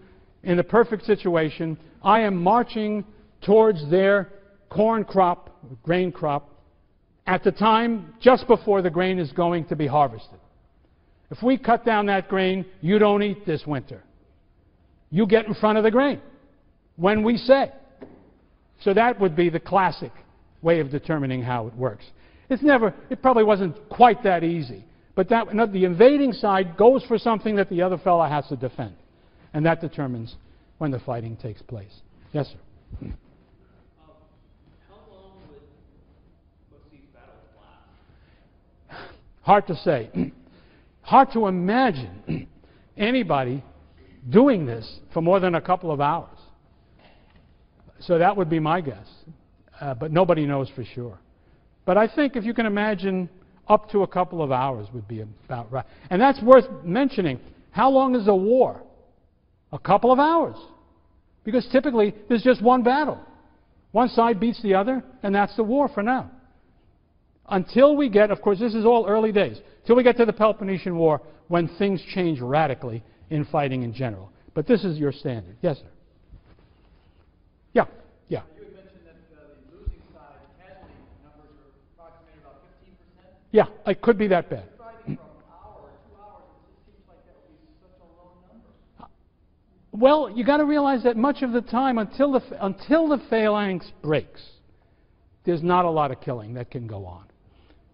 in the perfect situation, I am marching towards their corn crop, grain crop, at the time just before the grain is going to be harvested. If we cut down that grain, you don't eat this winter. You get in front of the grain when we say. So that would be the classic way of determining how it works. It probably wasn't quite that easy. But the invading side goes for something that the other fellow has to defend. And that determines when the fighting takes place. Yes, sir? How long would most of these battles last? Hard to say. Hard to imagine anybody doing this for more than a couple of hours. So that would be my guess. But nobody knows for sure. But I think if you can imagine, up to a couple of hours would be about right. And that's worth mentioning. How long is a war? A couple of hours. Because typically there's just one battle. One side beats the other, and that's the war for now. Until we get, of course, this is all early days, until we get to the Peloponnesian War, when things change radically in fighting in general. But this is your standard. Yes, sir. Yeah, yeah. You had mentioned that the losing side casualty numbers are approximately about 15%. Yeah, it could be that bad. Fighting from an hour or 2 hours, it just seems like that would be such a low number. Well, you got to realize that much of the time, until the phalanx breaks, there's not a lot of killing that can go on.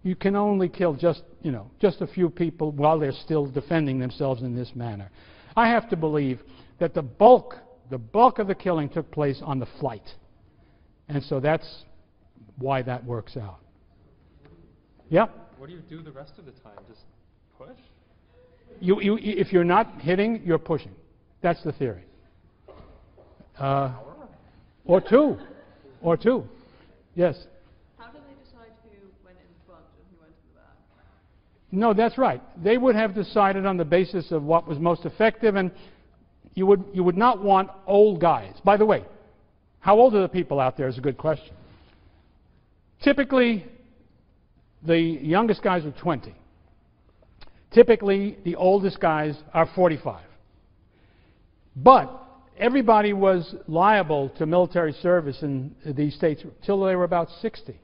You can only kill just a few people while they're still defending themselves in this manner. I have to believe that the bulk of the killing took place on the flight. And so that's why that works out. Yeah? What do you do the rest of the time? Just push? If you're not hitting, you're pushing. That's the theory. Or two. Yes. How did they decide who went in front and who went to the back? No, that's right. They would have decided on the basis of what was most effective, and you would not want old guys. By the way, how old are the people out there is a good question. Typically, the youngest guys are 20. Typically, the oldest guys are 45. But everybody was liable to military service in these states till they were about 60.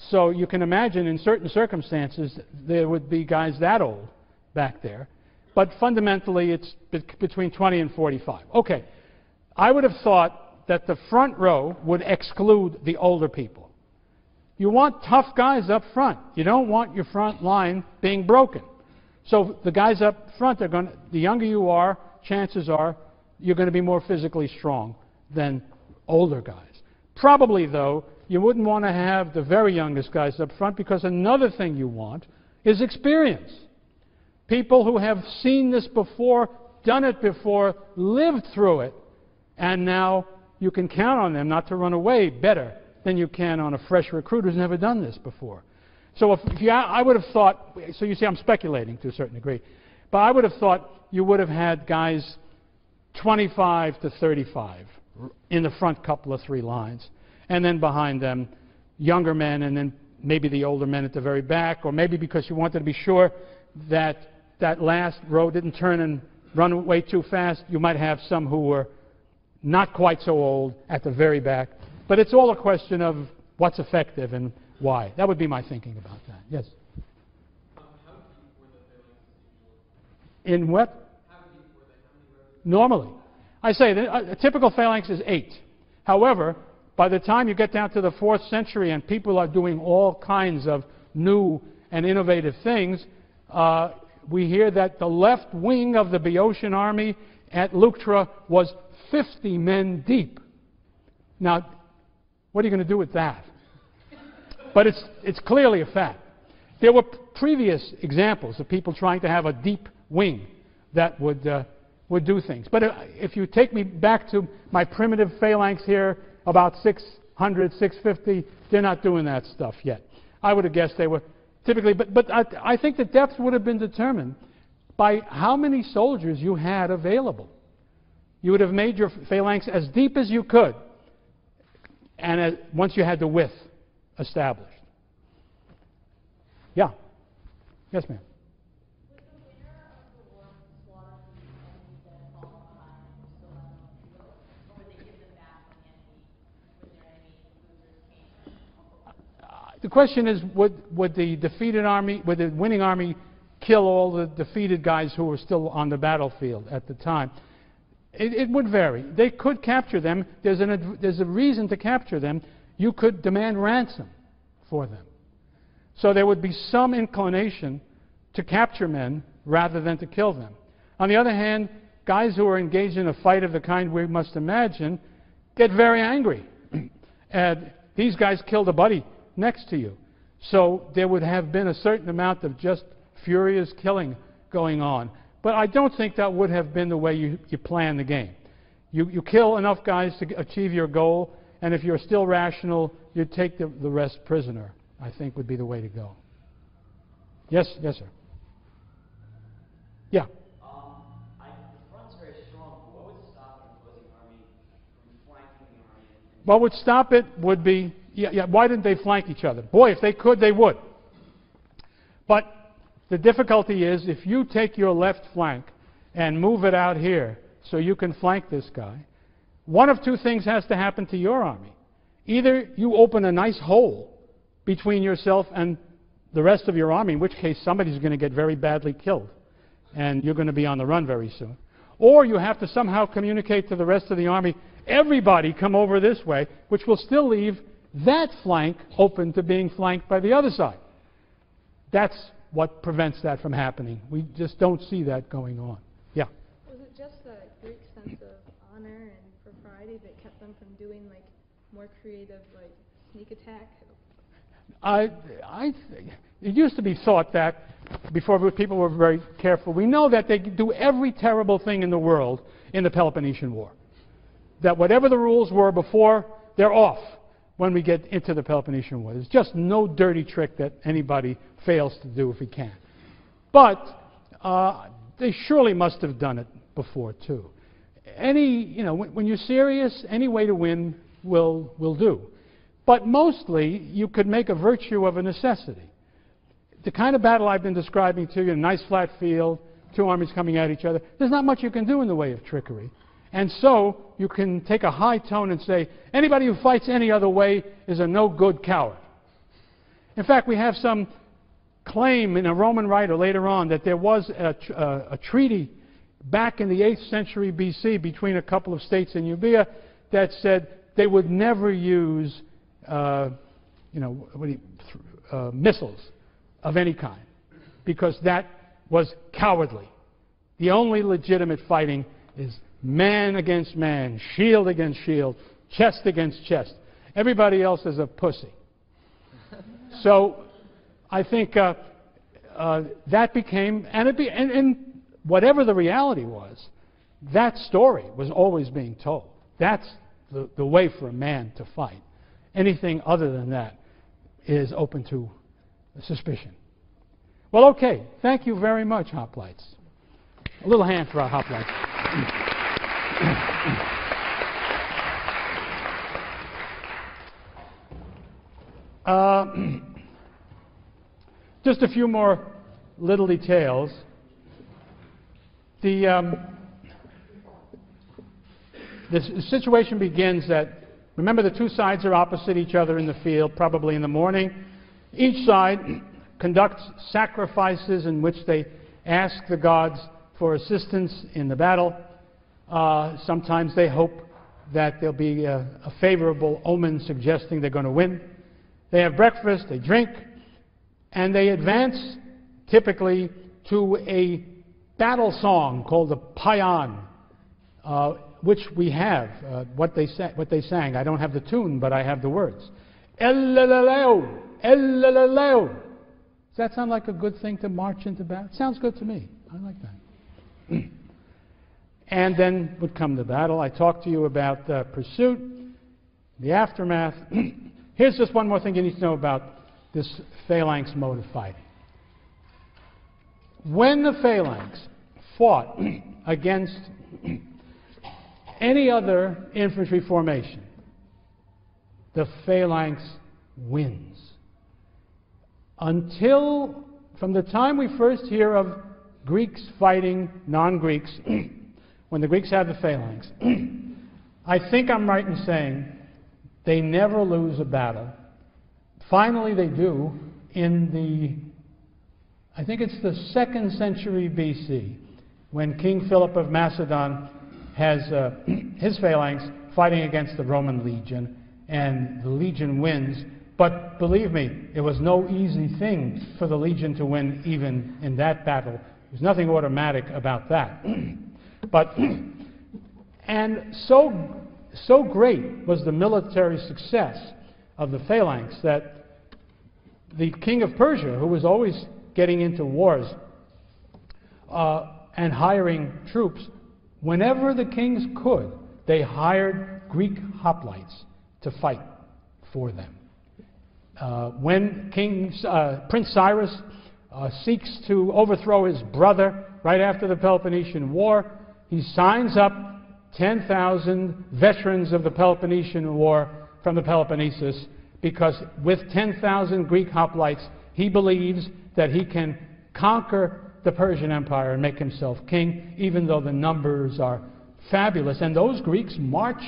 So you can imagine in certain circumstances there would be guys that old back there. But fundamentally it's between 20 and 45. Okay, I would have thought that the front row would exclude the older people. You want tough guys up front. You don't want your front line being broken. So the guys up front are going to, the younger you are, chances are you're going to be more physically strong than older guys. Probably, though, you wouldn't want to have the very youngest guys up front, because another thing you want is experience. People who have seen this before, done it before, lived through it, and now you can count on them not to run away better than you can on a fresh recruit who's never done this before. So I would have thought, so you see I'm speculating to a certain degree, but I would have thought you would have had guys 25 to 35 in the front couple of three lines, and then behind them younger men, and then maybe the older men at the very back, or maybe because you wanted to be sure that that last row didn't turn and run away too fast, you might have some who were not quite so old at the very back. But it's all a question of what's effective and why. That would be my thinking about that. Yes? How deep were the phalanxes usually? In what? How deep were they? How many rows? Normally. I say that a typical phalanx is 8. However, by the time you get down to the 4th century and people are doing all kinds of new and innovative things, we hear that the left wing of the Boeotian army at Leuctra was 50 men deep. Now, what are you going to do with that? But it's clearly a fact. There were previous examples of people trying to have a deep wing that would do things. But if you take me back to my primitive phalanx here, about 600, 650, they're not doing that stuff yet. I would have guessed they were typically, but I think the depth would have been determined by how many soldiers you had available. You would have made your phalanx as deep as you could, and once you had the width established. Yeah. Yes, ma'am. The question is, would the defeated army, would the winning army kill all the defeated guys who were still on the battlefield at the time? It would vary. They could capture them. There's a reason to capture them. You could demand ransom for them. So there would be some inclination to capture men rather than to kill them. On the other hand, guys who are engaged in a fight of the kind we must imagine get very angry. And these guys killed a buddy next to you. So there would have been a certain amount of just furious killing going on. But I don't think that would have been the way you plan the game. You kill enough guys to achieve your goal, and if you're still rational, you take the rest prisoner, I think would be the way to go. Yes, yes, sir. Yeah. The front's very strong. What would stop an opposing army from flanking the army? What would stop it would be, why didn't they flank each other? Boy, if they could, they would. But the difficulty is, if you take your left flank and move it out here so you can flank this guy, one of two things has to happen to your army. Either you open a nice hole between yourself and the rest of your army, in which case somebody's going to get very badly killed, and you're going to be on the run very soon. Or you have to somehow communicate to the rest of the army, everybody come over this way, which will still leave that flank open to being flanked by the other side. That's what prevents that from happening. We just don't see that going on. Yeah? Was it just the Greek sense of honor and propriety that kept them from doing like more creative like sneak attack? It used to be thought that, before people were very careful, we know that they do every terrible thing in the world in the Peloponnesian War. That whatever the rules were before, they're off when we get into the Peloponnesian War. There's just no dirty trick that anybody fails to do if he can. But they surely must have done it before too. When you're serious, any way to win will do. But mostly, you could make a virtue of a necessity. The kind of battle I've been describing to you, a nice flat field, two armies coming at each other, there's not much you can do in the way of trickery. And so, you can take a high tone and say, anybody who fights any other way is a no-good coward. In fact, we have some claim in a Roman writer later on that there was a treaty back in the 8th century BC between a couple of states in Euboea that said they would never use missiles of any kind, because that was cowardly. The only legitimate fighting is man against man, shield against shield, chest against chest. Everybody else is a pussy. So I think that became, and whatever the reality was, that story was always being told. That's the way for a man to fight. Anything other than that is open to suspicion. Well, okay. Thank you very much, Hoplites. A little hand for our Hoplites. Just a few more little details. The situation begins that, remember, the two sides are opposite each other in the field, probably in the morning. Each side conducts sacrifices in which they ask the gods for assistance in the battle. Sometimes they hope that there'll be a favorable omen suggesting they're going to win. They have breakfast, they drink, and they advance typically to a battle song called the Paian, which we have, what they sang. I don't have the tune, but I have the words. El-la-la-leo, el-la-la-leo. Does that sound like a good thing to march into battle? It sounds good to me. I like that. And then would come the battle. I talked to you about the pursuit, the aftermath. Here's just one more thing you need to know about this phalanx mode of fighting. When the phalanx fought against any other infantry formation, the phalanx wins. Until, from the time we first hear of Greeks fighting non-Greeks, when the Greeks have the phalanx, I think I'm right in saying they never lose a battle. Finally they do in the, I think it's the 2nd century BC, when King Philip of Macedon has his phalanx fighting against the Roman legion, and the legion wins. But believe me, it was no easy thing for the legion to win even in that battle. There's nothing automatic about that. And so great was the military success of the phalanx that the king of Persia, who was always getting into wars and hiring troops, whenever the kings could, they hired Greek hoplites to fight for them. When Prince Cyrus seeks to overthrow his brother right after the Peloponnesian War, he signs up 10,000 veterans of the Peloponnesian War from the Peloponnesus, because with 10,000 Greek hoplites, he believes that he can conquer the Persian Empire and make himself king, even though the numbers are fabulous. And those Greeks march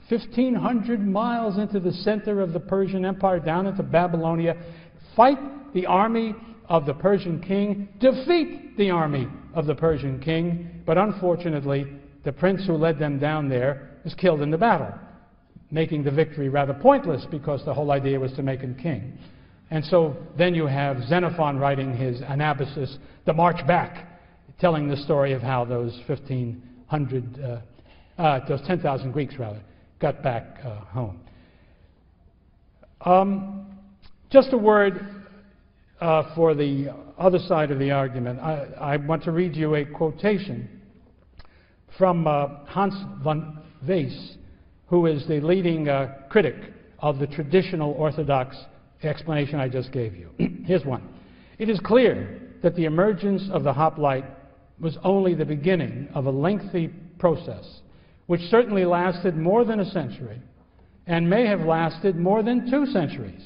1,500 miles into the center of the Persian Empire, down into Babylonia, fight the army of the Persian king, defeat the army of the Persian king, but unfortunately, the prince who led them down there was killed in the battle, making the victory rather pointless because the whole idea was to make him king. And so then you have Xenophon writing his Anabasis, The March Back, telling the story of how those 10,000 Greeks rather, got back home. Just a word for the other side of the argument. I want to read you a quotation from Hans von Wees, who is the leading critic of the traditional Orthodox explanation I just gave you. Here's one. It is clear that the emergence of the hoplite was only the beginning of a lengthy process, which certainly lasted more than a century, and may have lasted more than 2 centuries,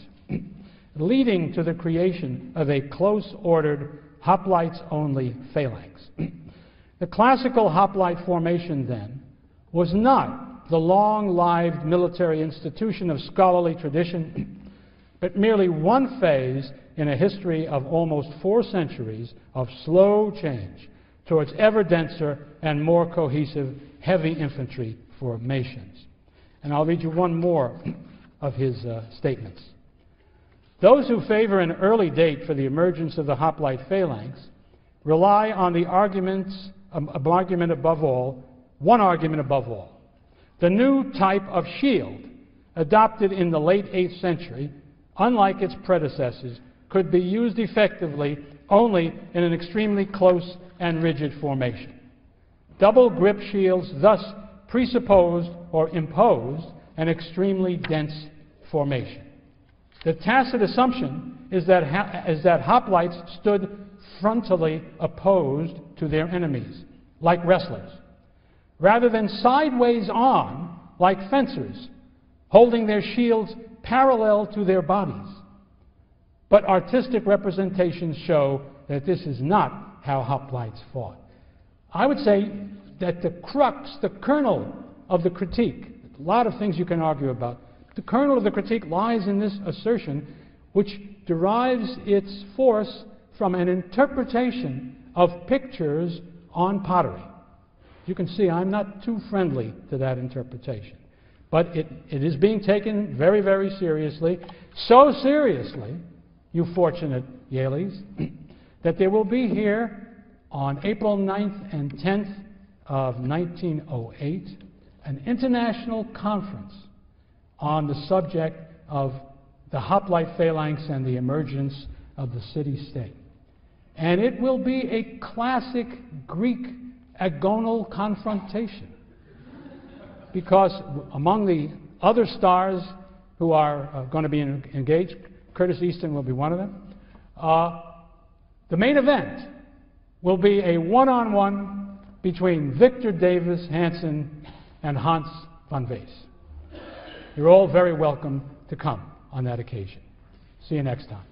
leading to the creation of a close-ordered, hoplites-only phalanx. The classical hoplite formation, then, was not the long-lived military institution of scholarly tradition, but merely one phase in a history of almost 4 centuries of slow change towards ever denser and more cohesive heavy infantry formations. And I'll read you one more of his statements. Those who favor an early date for the emergence of the hoplite phalanx rely on the one argument above all, the new type of shield adopted in the late 8th century, unlike its predecessors, could be used effectively only in an extremely close and rigid formation. Double grip shields thus presupposed or imposed an extremely dense formation. The tacit assumption is that hoplites stood frontally opposed to their enemies, like wrestlers, rather than sideways on, like fencers, holding their shields parallel to their bodies. But artistic representations show that this is not how hoplites fought. I would say that the crux, the kernel of the critique, a lot of things you can argue about, the kernel of the critique lies in this assertion, which derives its force from an interpretation of pictures on pottery. You can see I'm not too friendly to that interpretation. But it is being taken very, very seriously. So seriously, you fortunate Yaleys, that there will be here on April 9th and 10th of 1908 an international conference on the subject of the hoplite phalanx and the emergence of the city-state. And it will be a classic Greek agonal confrontation, because among the other stars who are going to be engaged, Curtis Easton will be one of them, the main event will be a one-on-one between Victor Davis Hansen and Hans von Wees. You're all very welcome to come on that occasion. See you next time.